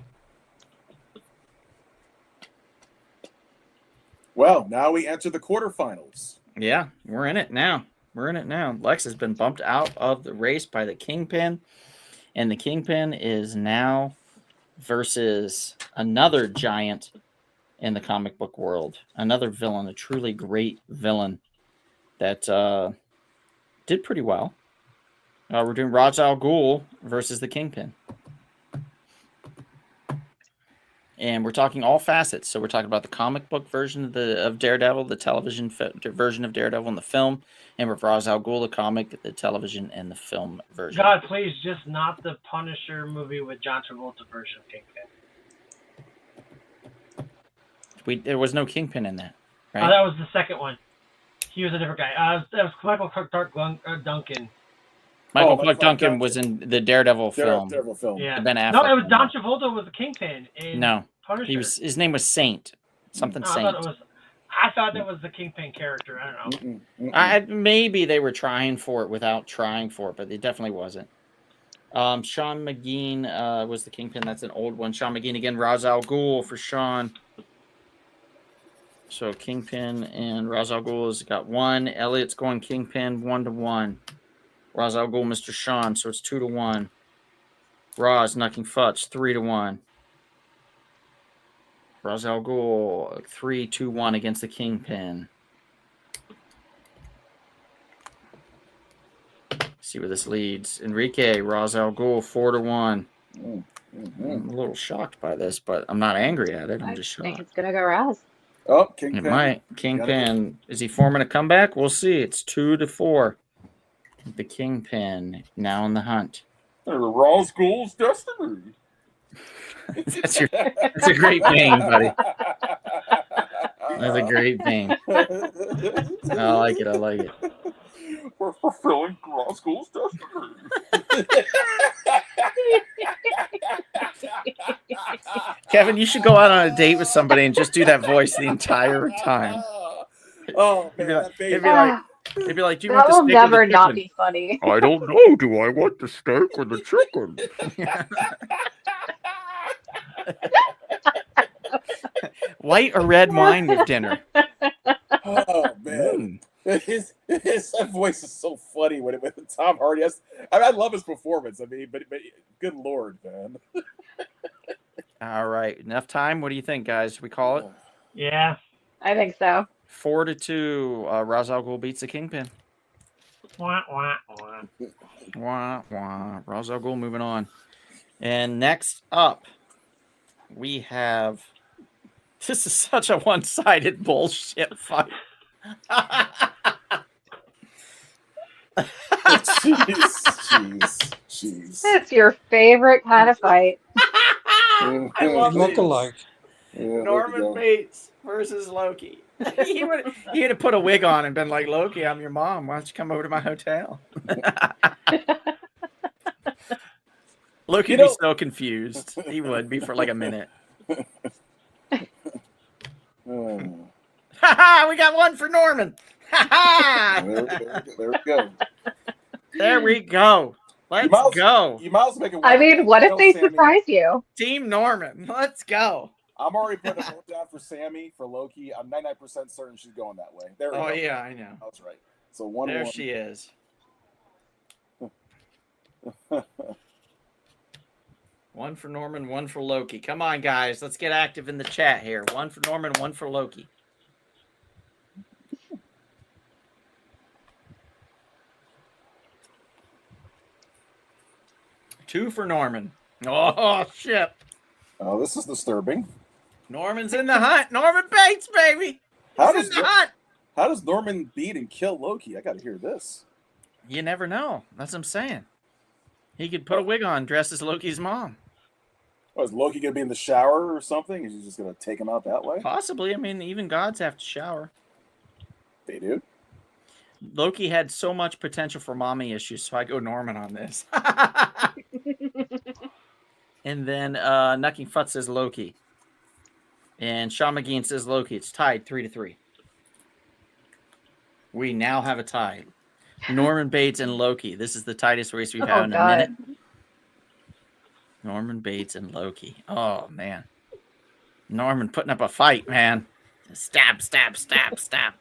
Well, now we enter the quarterfinals. Yeah, we're in it now. Lex has been bumped out of the race by the Kingpin, and the Kingpin is now versus another giant in the comic book world, another villain, a truly great villain that did pretty well. We're doing Ra's al Ghul versus the Kingpin. And we're talking all facets. So we're talking about the comic book version of Daredevil, the television version of Daredevil in the film, and with Ra's al Ghul, the comic, the television, and the film version. God, please, just not the Punisher movie with John Travolta version of Kingpin. There was no Kingpin in that, right? Oh, that was the second one. He was a different guy. That was Michael Clark Duncan. Michael Clark Duncan was in the Daredevil film. Daredevil film. Yeah. Ben Affleck. No, it was John Travolta was the Kingpin in No, Punisher. his name was Saint. Something Saint. I thought that was the Kingpin character. I don't know. Maybe they were trying for it without trying for it, but it definitely wasn't. Sean McGean was the Kingpin. That's an old one. Sean McGean again. Ra's al Ghul for Sean. So Kingpin and Ra's al Ghul has got 1. Elliot's going Kingpin 1-1. Ra's al Ghul, Mr. Sean, so it's 2-1. Ra's knocking Futz 3-1. Ra's al Ghul 3-1 against the Kingpin. See where this leads. Enrique, Ra's al Ghul 4-1. I'm a little shocked by this, but I'm not angry at it. I'm just shocked. I think it's gonna go Ra's. Oh, Kingpin. It might. Kingpin. Is he forming a comeback? We'll see. It's 2-4. The Kingpin now in the hunt. Ra's Ghul's destiny. That's a great name, buddy. That's a great name. I like it. We're fulfilling Ra's Ghul's destiny. Kevin, you should go out on a date with somebody and just do that voice the entire time. Oh, man, They'd be like, do you That want the will steak or the never not chicken? be funny. I don't know. Do I want the steak or the chicken? White or red wine with dinner? Oh, man. His voice is so funny when Tom Hardy has. I love his performance. I mean, but good Lord, man. All right. Enough time? What do you think, guys? Should we call it? Yeah. I think so. 4-2. Ra's al Ghul beats the Kingpin. Wah, wah, wah. Wah, wah. Ra's al Ghul moving on. And next up, we have... This is such a one-sided bullshit fight. Jeez. It's your favorite kind of fight. I love Look it. alike. Yeah, Norman Bates versus Loki. He would have put a wig on and been like, Loki, I'm your mom. Why don't you come over to my hotel? Loki would be so confused. He would be for like a minute. Ha! We got one for Norman. There we go. There we go. Let's go. You might as well make it. I mean, what if they Sammy. surprise you? Team Norman. Let's go. I'm already putting a vote down for Sammy for Loki. I'm 99% certain she's going that way. There we go. Oh, yeah, I know. That's right. So 1-1. There she is. 1 for Norman, 1 for Loki. Come on, guys. Let's get active in the chat here. 1 for Norman, 1 for Loki. Two for Norman. Oh, shit. Oh, this is disturbing. Norman's in the hunt. Norman Bates, baby. He's in the hunt. How does Norman beat and kill Loki? I got to hear this. You never know. That's what I'm saying. He could put a wig on, dress as Loki's mom. Oh, is Loki going to be in the shower or something? Is he just going to take him out that way? Possibly. I mean, even gods have to shower. They do? Loki had so much potential for mommy issues, so I go Norman on this. And then Nucking Futz says Loki. And Sean McGean says Loki. It's tied 3-3. We now have a tie. Norman Bates and Loki. This is the tightest race we've had in a minute. Norman Bates and Loki. Oh, man. Norman putting up a fight, man. Stab, stab, stab, stab.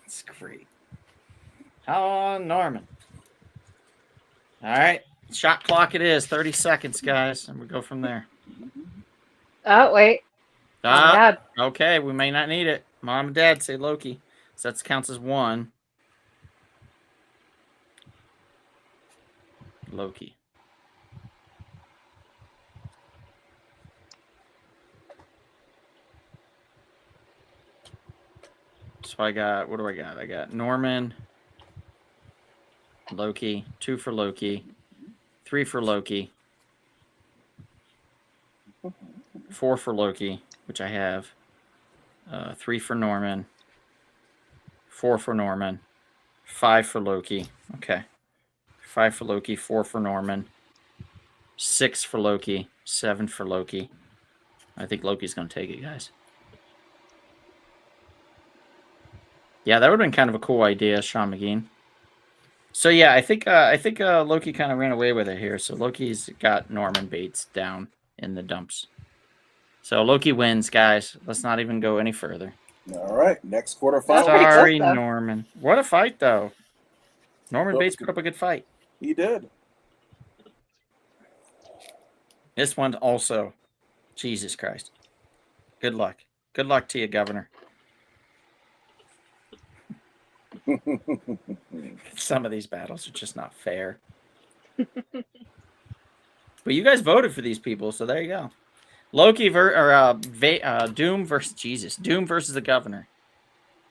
It's great. Oh, Norman. All right. Shot clock it is. 30 seconds, guys. And we go from there. Oh, wait. Mom and Dad. Okay, we may not need it. Mom and Dad say Loki. So that counts as 1. Loki. So I got, what do I got? I got Norman, Loki, 2 for Loki, 3 for Loki, 4 for Loki, which I have, 3 for Norman, 4 for Norman, 5 for Loki. Okay. 5 for Loki, 4 for Norman, 6 for Loki, 7 for Loki. I think Loki's going to take it, guys. Yeah, that would have been kind of a cool idea, Sean McGean. So yeah, I think Loki kind of ran away with it here. So Loki's got Norman Bates down in the dumps. So Loki wins, guys. Let's not even go any further. All right, next quarterfinal. Sorry, Norman. What a fight, though. Norman Bates put up a good fight. He did. This one also. Jesus Christ. Good luck. Good luck to you, Governor. Some of these battles are just not fair. But you guys voted for these people, so there you go. Loki Doom versus Jesus. Doom versus the Governor.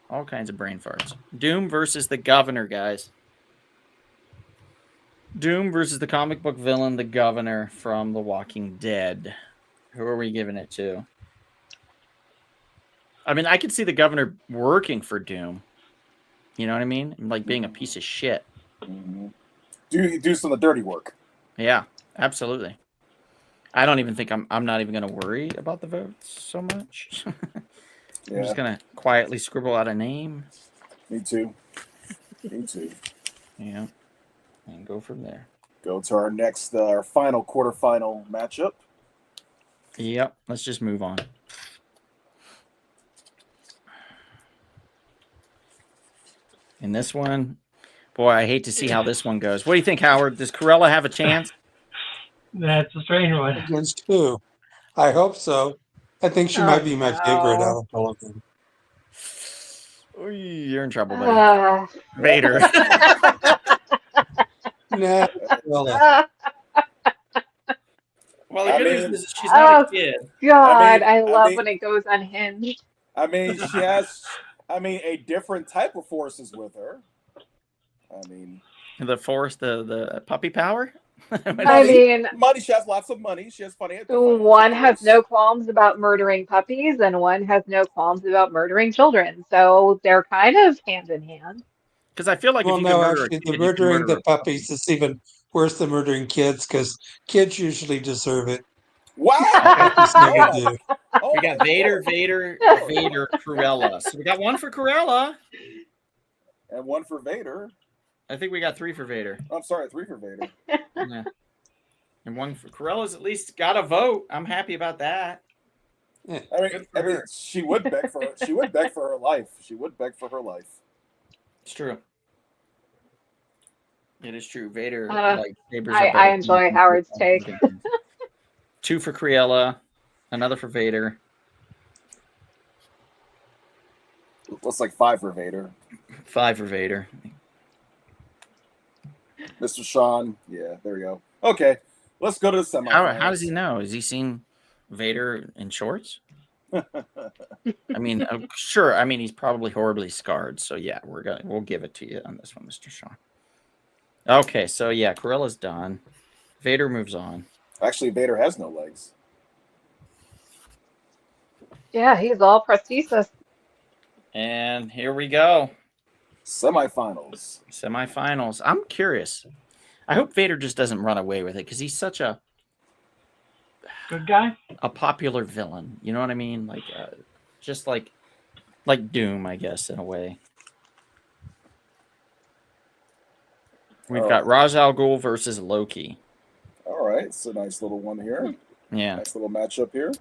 All kinds of brain farts. Doom versus the Governor, guys. Doom versus the comic book villain, the Governor from The Walking Dead. Who are we giving it to? I mean, I could see the Governor working for Doom. You know what I mean? Like being a piece of shit. Mm-hmm. Do some of the dirty work. Yeah, absolutely. I don't even think I'm not even going to worry about the votes so much. I'm just going to quietly scribble out a name. Me too. Me too. Yeah. And go from there. Go to our next, our final quarterfinal matchup. Yep. Let's just move on. In this one, boy, I hate to see how this one goes. What do you think, Howard? Does Corella have a chance? That's a strange one. Against who? I hope so. I think she might be my favorite out of all of them. Ooh, you're in trouble, buddy. Vader. Nah, Corella. Well, the good news is she's not a kid. God, I love when it goes unhinged. I mean, she has, a different type of forces with her. I mean, The force, the puppy power. Money. She has lots of money. She has financial. One has no qualms about murdering puppies, and one has no qualms about murdering children. So they're kind of hand in hand. Because I feel like well, if you no, murder actually, a kid, the murdering the puppies is even worse than murdering kids because kids usually deserve it. Wow! We got Vader, Cruella. So we got one for Cruella. And one for Vader. I think we got 3 for Vader. I'm sorry, 3 for Vader. Yeah. And one for Corella's at least got a vote. I'm happy about that. Yeah. I mean, she would beg for she would beg for her life. She would beg for her life. It's true. It is true. Vader. I enjoy Howard's take. 2 for Cruella, another for Vader. Looks like 5 for Vader. 5 for Vader. Mr. Sean. Yeah, there we go. Okay, let's go to the semifinals. How does he know? Has he seen Vader in shorts? I mean, sure. I mean, he's probably horribly scarred. So yeah, we'll give it to you on this one, Mr. Sean. Okay, so yeah, Corella's done. Vader moves on. Actually, Vader has no legs. Yeah, he's all prosthesis. And here we go. Semifinals. I'm curious. I hope Vader just doesn't run away with it because he's such a good guy, a popular villain. You know what I mean? Like, just like Doom, I guess, in a way. We've got Ra's al Ghul versus Loki. All right, it's a nice little one here. Yeah. Nice little matchup here.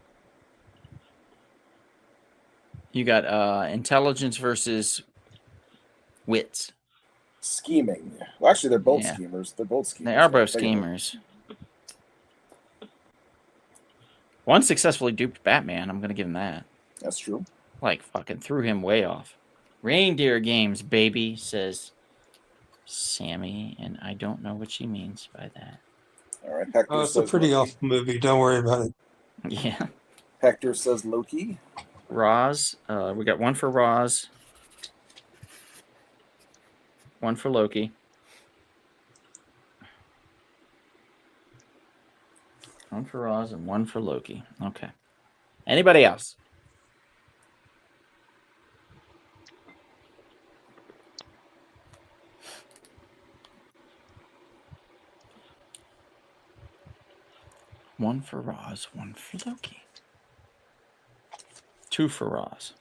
You got intelligence versus wits. Scheming. Well, actually, they're both Yeah. schemers. They're both schemers. They are both schemers. One successfully duped Batman. I'm going to give him that. That's true. Like, fucking threw him way off. Reindeer games, baby, says Sammy, and I don't know what she means by that. All right. Hector it's a says pretty Loki. awful movie. Don't worry about it. Yeah. Hector says Loki. Roz. We got one for Roz. One for Loki. One for Roz and one for Loki. Okay. Anybody else? One for Roz, one for Loki. Two for Roz.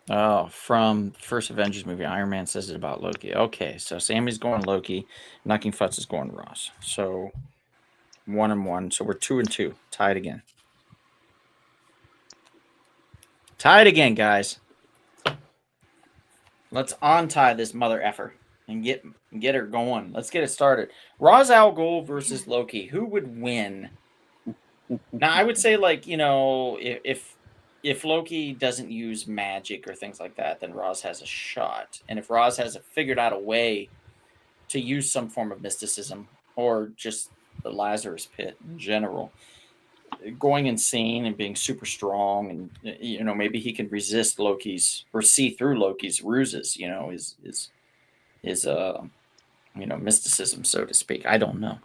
Oh, from first Avengers movie, Iron Man says it about Loki. Okay, so Sammy's going Loki. Knocking Futz is going Roz. So 1-1. So we're 2-2. Tied again. Tied again, guys. Let's untie this mother effer and get her going. Let's get it started. Ra's al Ghul versus Loki. Who would win? Now, I would say, like, you know, if Loki doesn't use magic or things like that, then Ra's has a shot. And if Ra's has figured out a way to use some form of mysticism or just the Lazarus pit in general, going insane and being super strong, and you know, maybe he can resist Loki's or see through Loki's ruses, you know, his you know, mysticism, so to speak. I don't know.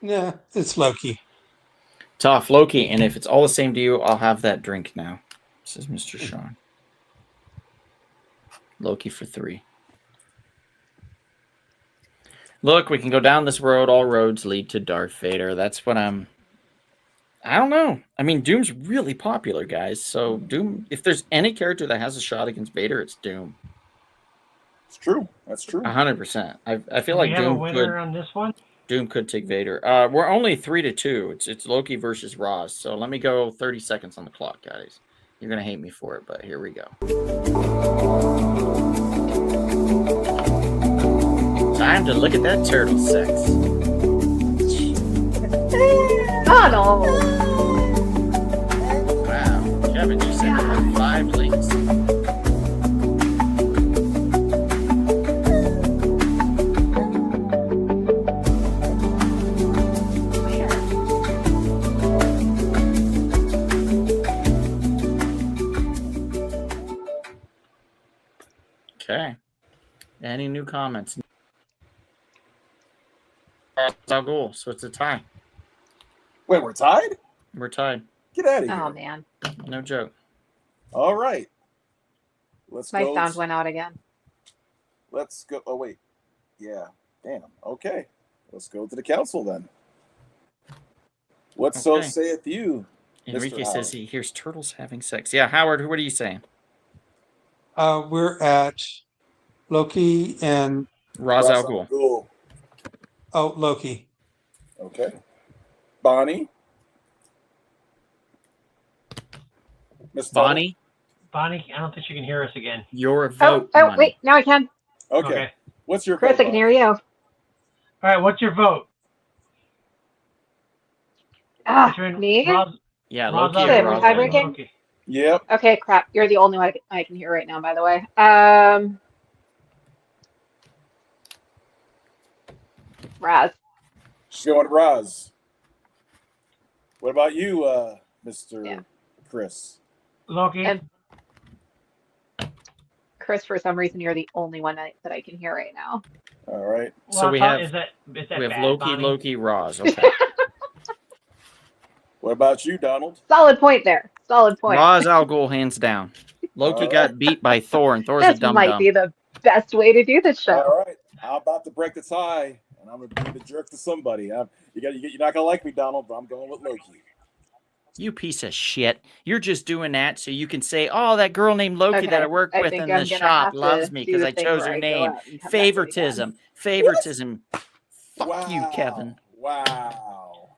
Yeah, it's Loki. Tough Loki, and if it's all the same to you, I'll have that drink now, says Mr. Sean. Loki for 3. Look, we can go down this road. All roads lead to Darth Vader. That's what I don't know. I mean, Doom's really popular, guys. So Doom, if there's any character that has a shot against Vader, it's Doom. It's true. That's true. 100%. I feel Do we like have a Doom winner on this one? Doom could take Vader. We're only 3-2. It's Loki versus Roz. So let me go 30 seconds on the clock, guys. You're gonna hate me for it, but here we go. Time to look at that turtle sex. Donald! Wow, Kevin, you sent me 5 links. Okay. Any new comments? That's our goal, so it's a tie. Wait, we're tied? We're tied. Get out of here. Oh, man. No joke. All right. Let's My go. sound went out again. Let's go. Oh, wait. Yeah. Damn. Okay. Let's go to the council then. What so Okay. saith you? Enrique Mr. says Howard? he hears turtles having sex. Yeah, Howard, what are you saying? We're at Loki and Ra's al Ghul. Ghul. Loki. Okay. Bonnie? Miss Bonnie, Bonnie, I don't think she can hear us again. your vote. Oh, Bonnie. wait. Now I can. Okay. What's your Chris, vote, I can hear you. All right, what's your vote? Ah, Between me? Yeah, Ra's Loki al and Good, Ra's we're al tiebreaking? Ghul. Loki. Yep. Okay, crap. You're the only one I can hear right now, by the way. Raz. She's going Roz. What about you, Mr. Yeah. Chris? Loki. And Chris, for some reason, you're the only one that I can hear right now. All right. So we I thought- have- is that We have bad, Loki, Bonnie? Loki, Ra's. Okay. What about you, Donald? Solid point there. Solid point. Ra's al Ghul, hands down. Loki All got right. beat by Thor, and Thor's a This dum might dum. be the best way to do this show. All right. I'm about to break the tie, and I'm going to be the jerk to somebody. You're not going to like me, Donald, but I'm going with Loki. You piece of shit. You're just doing that so you can say, oh, that girl named Loki Okay, that I work I with think in I'm the gonna shop have to loves me do because the I thing chose where her I go name. out and come back to it again. Favoritism. Favoritism. Fuck you, Kevin. Wow.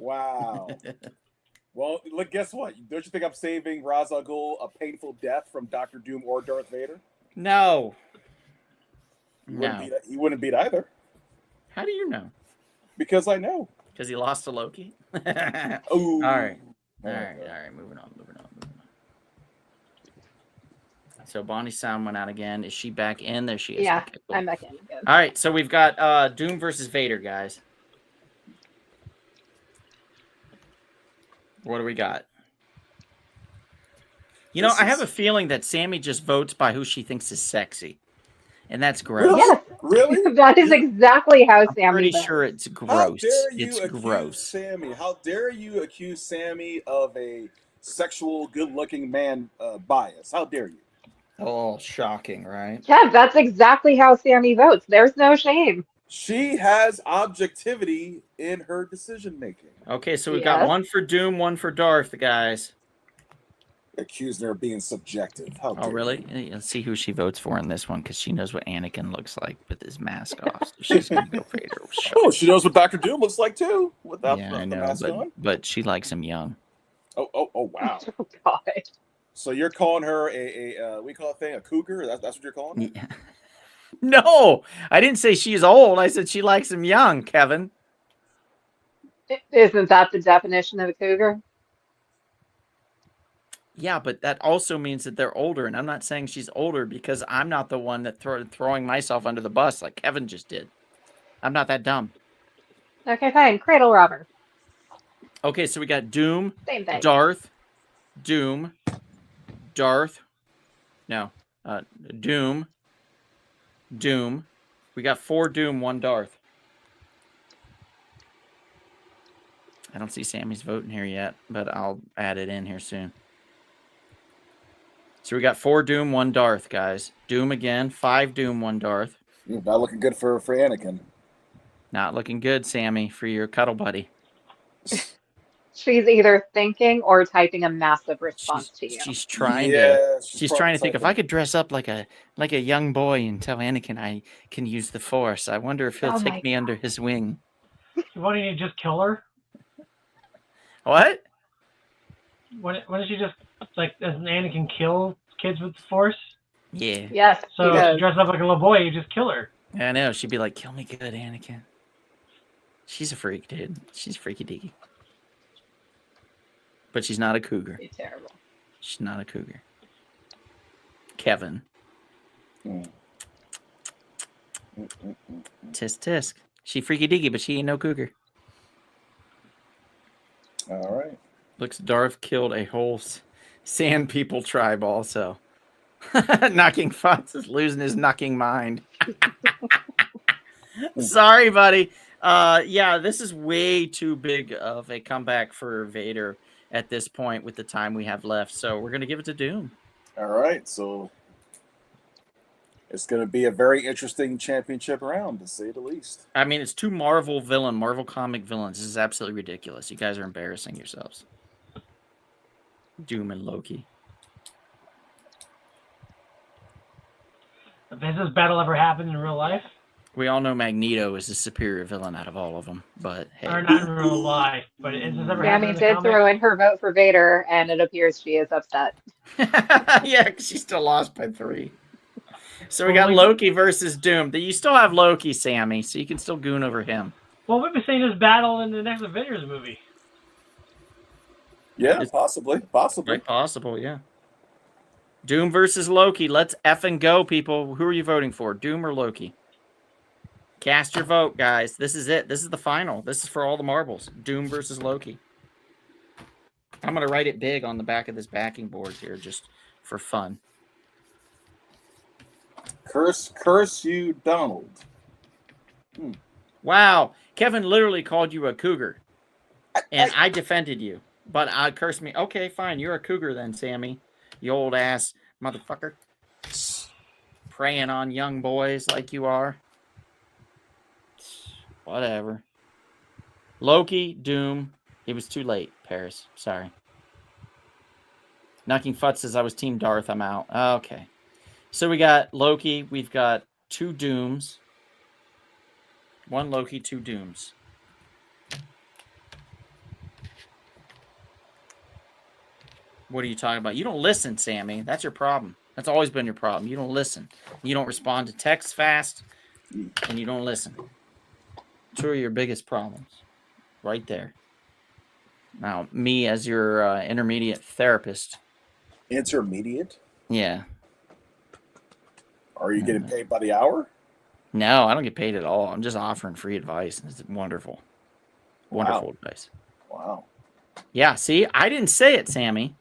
Wow. Well, look, guess what? Don't you think I'm saving Ra's al Ghul a painful death from Doctor Doom or Darth Vader? No. He wouldn't beat either. How do you know? Because I know. Because he lost to Loki? Oh. All right. Moving on. So Bonnie's sound went out again. Is she back in? There she is. Yeah, Okay, cool. I'm back in. Good. All right, so we've got Doom versus Vader, guys. What do we got? You know, I have a feeling that Sammy just votes by who she thinks is sexy. And that's gross. Yes. Really? That is exactly how I'm Sammy pretty votes. sure it's gross. How dare you it's accuse gross. Sammy? How dare you accuse Sammy of a sexual, good-looking man bias? How dare you? Oh, shocking, right? Yeah, that's exactly how Sammy votes. There's no shame. She has objectivity in her decision-making. Okay, so we've got one for Doom, one for Darth, guys. Accusing her of being subjective. How dare Oh, really? you? Let's see who she votes for in this one, because she knows what Anakin looks like with his mask off. So she's going to go Vader. Oh, she knows what Dr. Doom looks like, too, without I the know, mask on. but she likes him young. Oh, wow. Oh, God. So you're calling her we call a cougar? That's what you're calling her? Yeah. No, I didn't say she's old. I said she likes him young, Kevin. Isn't that the definition of a cougar? Yeah, but that also means that they're older, and I'm not saying she's older because I'm not the one that throwing myself under the bus like Kevin just did. I'm not that dumb. Okay, fine. Cradle robber. Okay, so we got Doom, Same thing. Darth, Doom, Darth. No, Doom, Doom. We got 4 Doom, 1 Darth. I don't see Sammy's voting here yet, but I'll add it in here soon. So we got 4 Doom, 1 Darth, guys. Doom again, 5 Doom, 1 Darth. Not looking good for Anakin. Not looking good, Sammy, for your cuddle buddy. She's either thinking or typing a massive response to you. She's trying she's trying to think, if I could dress up like a young boy and tell Anakin I can use the Force, I wonder if he'll take me under his wing. You want to just kill her? What? Why don't you just, like, doesn't Anakin kill kids with the Force? Yeah. Yes. So if she dresses up like a little boy, you just kill her. I know. She'd be like, kill me good, Anakin. She's a freak, dude. She's freaky deaky. But she's not a cougar. It's terrible. She's not a cougar. Kevin. Tisk tisk. She freaky deaky, but she ain't no cougar. All right. Looks Darth killed a whole sand people tribe also. Knocking Fox is losing his knocking mind. Sorry, buddy. Yeah, this is way too big of a comeback for Vader at this point with the time we have left. So we're going to give it to Doom. All right. So it's going to be a very interesting championship round, to say the least. I mean, it's 2 Marvel comic villains. This is absolutely ridiculous. You guys are embarrassing yourselves. Doom and Loki. Has this battle ever happened in real life? We all know Magneto is the superior villain out of all of them, but hey. Or not in real life, but has this ever happened Sammy in the did comics? throw in her vote for Vader, and it appears she is upset. Yeah, because she still lost by 3. So we got Loki versus Doom. You still have Loki, Sammy, so you can still goon over him. Well, we've been seeing this battle in the next Avengers movie. Yeah, possibly. Quite possible, yeah. Doom versus Loki. Let's effing go, people. Who are you voting for, Doom or Loki? Cast your vote, guys. This is it. This is the final. This is for all the marbles. Doom versus Loki. I'm going to write it big on the back of this backing board here just for fun. Curse you, Donald. Wow. Kevin literally called you a cougar. And I defended you. But I cursed me. Okay, fine. You're a cougar then, Sammy. You old ass motherfucker. Preying on young boys like you are. Whatever. Loki, Doom. It was too late, Paris. Sorry. Knocking Futz says I was Team Darth. I'm out. Okay. So we got Loki. We've got 2 Dooms. 1 Loki, 2 Dooms. What are you talking about? You don't listen, Sammy. That's your problem. That's always been your problem. You don't listen. You don't respond to texts fast, and you don't listen. Two are your biggest problems, right there. Now, me as your intermediate therapist. Intermediate? Yeah. Are you getting paid by the hour? No, I don't get paid at all. I'm just offering free advice. It's wonderful. Wonderful advice. Wow. Yeah, see, I didn't say it, Sammy.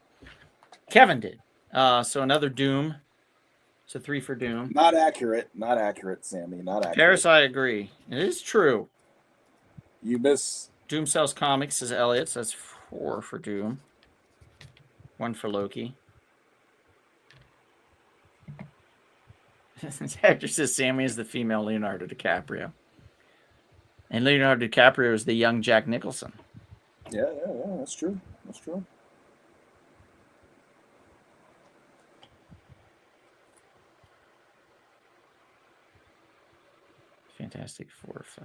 Kevin did. So another Doom. So 3 for Doom. Not accurate. Not accurate, Sammy. Not accurate. Paris, I agree. It is true. You miss. Doom sells comics, says Elliot. So that's 4 for Doom. 1 for Loki. Hector says Sammy is the female Leonardo DiCaprio. And Leonardo DiCaprio is the young Jack Nicholson. Yeah, that's true. That's true. Fantastic Four, 5.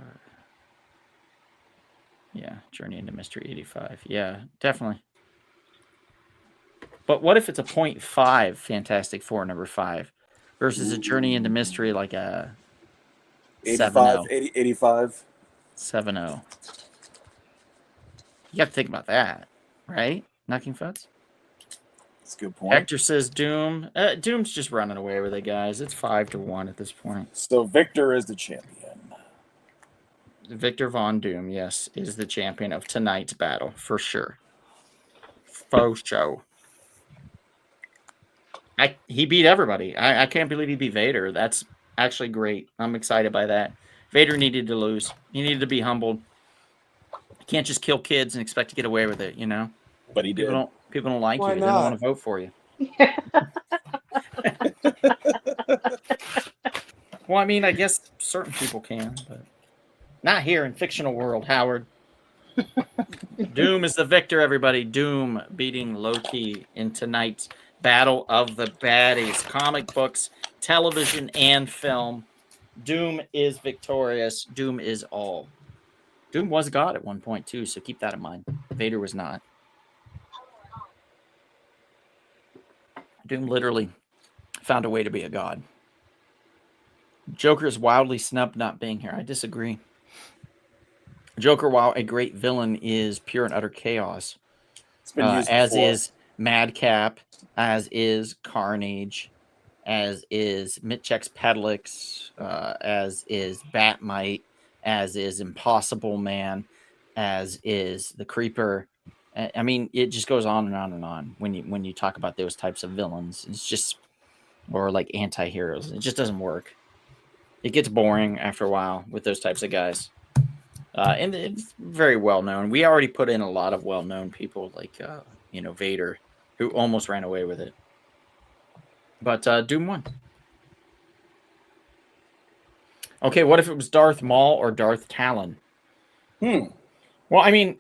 Yeah, Journey into Mystery 85. Yeah, definitely. But what if it's a 0.5 Fantastic Four number 5 versus a Journey into Mystery like a 85, 85. 7.0. You got to think about that, right? Knocking Futs? That's a good point. Hector says Doom. Doom's just running away with it, guys. It's 5-1 at this point. So Victor is the champion. Victor Von Doom, yes, is the champion of tonight's battle, for sure. Faux show. He beat everybody. I can't believe he beat Vader. That's actually great. I'm excited by that. Vader needed to lose. He needed to be humbled. You can't just kill kids and expect to get away with it, you know? But he did. People don't like Why you. They don't not? want to vote for you. Well, I mean, I guess certain people can, but not here in fictional world, Howard. Doom is the victor, everybody. Doom beating Loki in tonight's Battle of the Baddies. Comic books, television, and film. Doom is victorious. Doom is all. Doom was God at one point, too, so keep that in mind. Vader was not. Doom literally found a way to be a god. Joker is wildly snubbed not being here. I disagree. Joker, while a great villain, is pure and utter chaos. It's been used as before. is Madcap, as is Carnage, as is Mitchexpedalix, as is Batmite, as is Impossible Man, as is the Creeper. I mean, it just goes on and on and on when you talk about those types of villains. It's just, or like anti-heroes. It just doesn't work. It gets boring after a while with those types of guys. And it's very well known. We already put in a lot of well-known people like, Vader, who almost ran away with it. But Doom won. Okay, what if it was Darth Maul or Darth Talon? Well, I mean,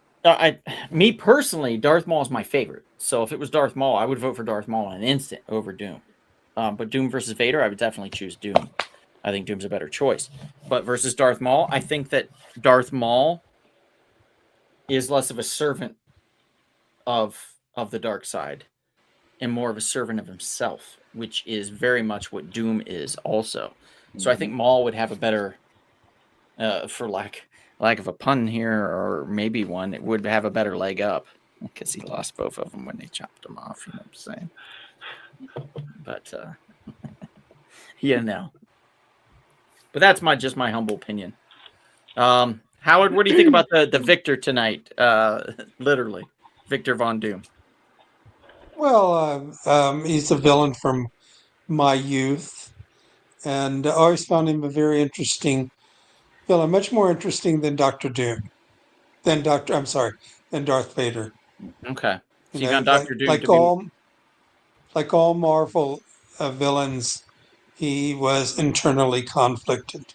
me personally, Darth Maul is my favorite. So if it was Darth Maul, I would vote for Darth Maul in an instant over Doom. But Doom versus Vader, I would definitely choose Doom. I think Doom's a better choice. But versus Darth Maul, I think that Darth Maul is less of a servant of the dark side and more of a servant of himself, which is very much what Doom is also. So I think Maul would have a better, for lack of a pun here, or maybe one, it would have a better leg up because he lost both of them when they chopped him off. You know what I'm saying? But no. But that's just my humble opinion. Howard, what do you think about the victor tonight? Literally, Victor Von Doom. Well, he's a villain from my youth, and I always found him a very interesting villain, much more interesting than Doctor Doom, than Darth Vader. Okay, so you know, got Doctor Doom like all Marvel villains, he was internally conflicted.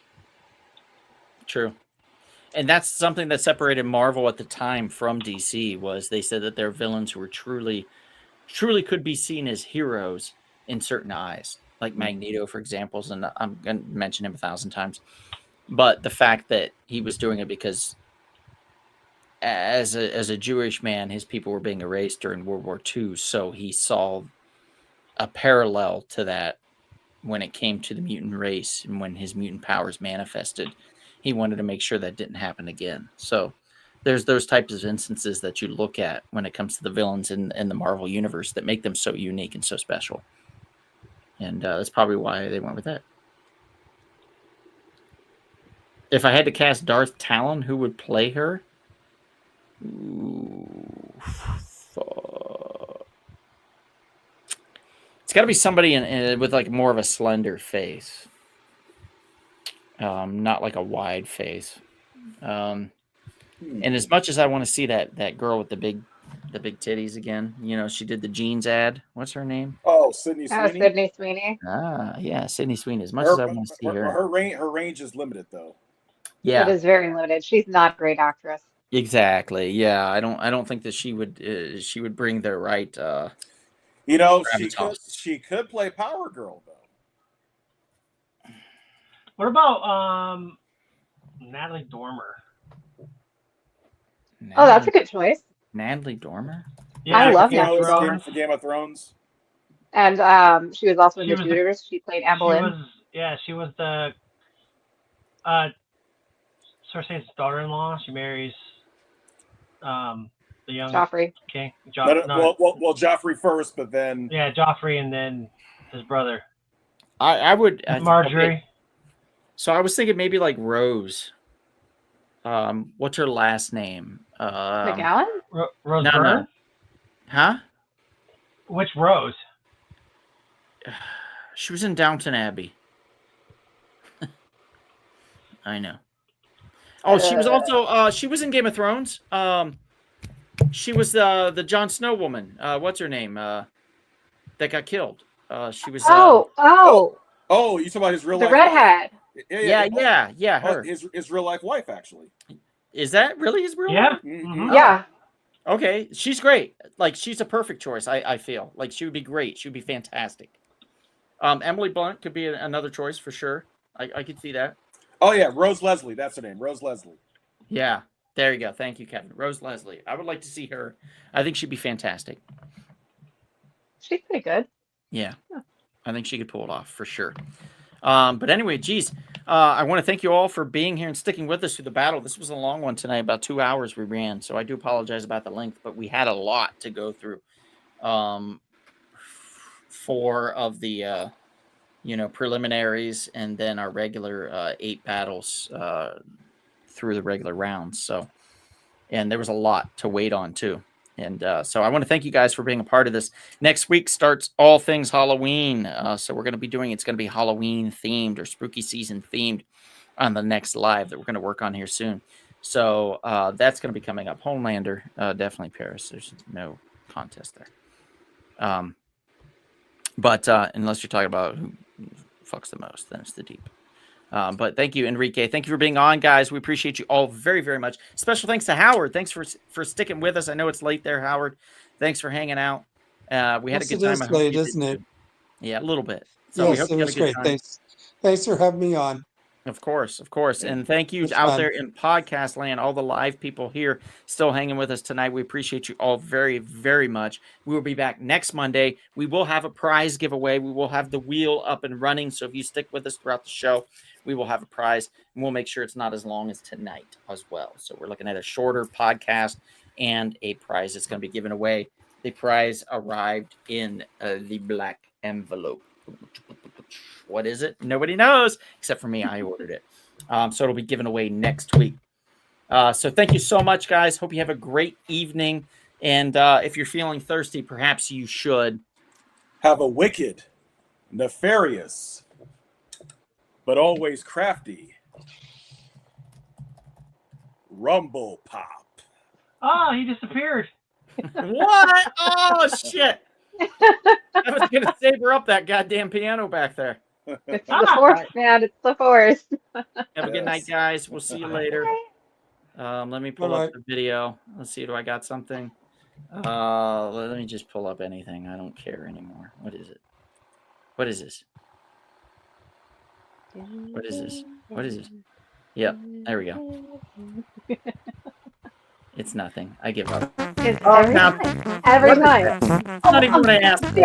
True. And that's something that separated Marvel at the time from DC, was they said that their villains were truly could be seen as heroes in certain eyes, like Magneto, for example, and I'm going to mention him 1,000 times. But the fact that he was doing it because as a Jewish man, his people were being erased during World War II, so he saw a parallel to that when it came to the mutant race and when his mutant powers manifested. He wanted to make sure that didn't happen again. So there's those types of instances that you look at when it comes to the villains in the Marvel universe that make them so unique and so special. And that's probably why they went with that. If I had to cast Darth Talon, who would play her? Ooh, fuck. It's got to be somebody with like more of a slender face, not like a wide face. And as much as I want to see that girl with the big titties again, you know, she did the jeans ad. What's her name? Oh, Sydney Sweeney. Sydney Sweeney. Ah, yeah, Sydney Sweeney. As much as I want to see her, her range is limited though. yeah, It is very limited. She's not a great actress. exactly. Yeah, I don't think that she would bring the right. You know, gravitas. she could play Power Girl though. What about Natalie Dormer? Oh, that's a good choice. Natalie Dormer. Yeah, I love Game of Natalie Thrones. Dormer. For Game of Thrones. And she was also in She The was the- Tudors. She played Anne Boleyn. She was the Cersei's daughter-in-law. She marries the young Joffrey. king. Well, Joffrey first, but then Joffrey, and then his brother. I would Marjorie. Okay. So I was thinking maybe like Rose. What's her last name? McGowan? Rose no, Byrne? no. Huh? Which Rose? She was in Downton Abbey. I know. Oh, she was also she was in Game of Thrones. She was the Jon Snow woman. What's her name? That got killed. She was Oh, you talking about his real the life redhead. wife? Yeah, her. His real life wife, actually. Is that really his real Yeah. life? Mm-hmm. Yeah. Okay, she's great. Like, she's a perfect choice. I feel like she would be great. She would be fantastic. Emily Blunt could be another choice for sure. I could see that. Oh yeah, Rose Leslie. That's her name, Rose Leslie. Yeah, there you go. Thank you, Kevin. Rose Leslie. I would like to see her. I think she'd be fantastic. She's pretty good. Yeah, I think she could pull it off for sure. But anyway, geez, I want to thank you all for being here and sticking with us through the battle. This was a long one tonight, about 2 hours we ran, so I do apologize about the length, but we had a lot to go through. 4 of the preliminaries, and then our regular 8 battles through the regular rounds. So, and there was a lot to wait on too. And so I want to thank you guys for being a part of this. Next week starts all things Halloween. So we're going to be it's going to be Halloween themed or spooky season themed on the next live that we're going to work on here soon. So that's going to be coming up. Homelander, definitely Paris. There's no contest there. But unless you're talking about who fucks the most, then it's the Deep. But thank you, Enrique. Thank you for being on, guys. We appreciate you all very, very much. Special thanks to Howard. Thanks for sticking with us. I know it's late there, Howard. Thanks for hanging out. We had a good time. It is late, isn't it? Yeah, a little bit. So yes, it was great. Time. Thanks for having me on. Of course. And thank you out there in podcast land, all the live people here still hanging with us tonight. We appreciate you all very, very much. We will be back next Monday. We will have a prize giveaway. We will have the wheel up and running. So if you stick with us throughout the show, we will have a prize, and we'll make sure it's not as long as tonight as well. So we're looking at a shorter podcast and a prize that's going to be given away. The prize arrived in the black envelope. What is it? Nobody knows except for me. I ordered it. So it'll be given away next week. So thank you so much, guys. Hope you have a great evening. And if you're feeling thirsty, perhaps you should have a wicked, nefarious, but always crafty rumble pop. Oh, he disappeared. What? Oh, shit. I was going to saber up that goddamn piano back there. It's the forest, man. It's the forest. Have a good night, guys. We'll see you later. Let me pull up the video. Let's see. Do I got something? Let me just pull up anything. I don't care anymore. What is it? What is this? What is this? What is this? Yep. There we go. It's nothing. I give up. It's Oh, every no. time. Every What is time. that? It's not even what I asked for.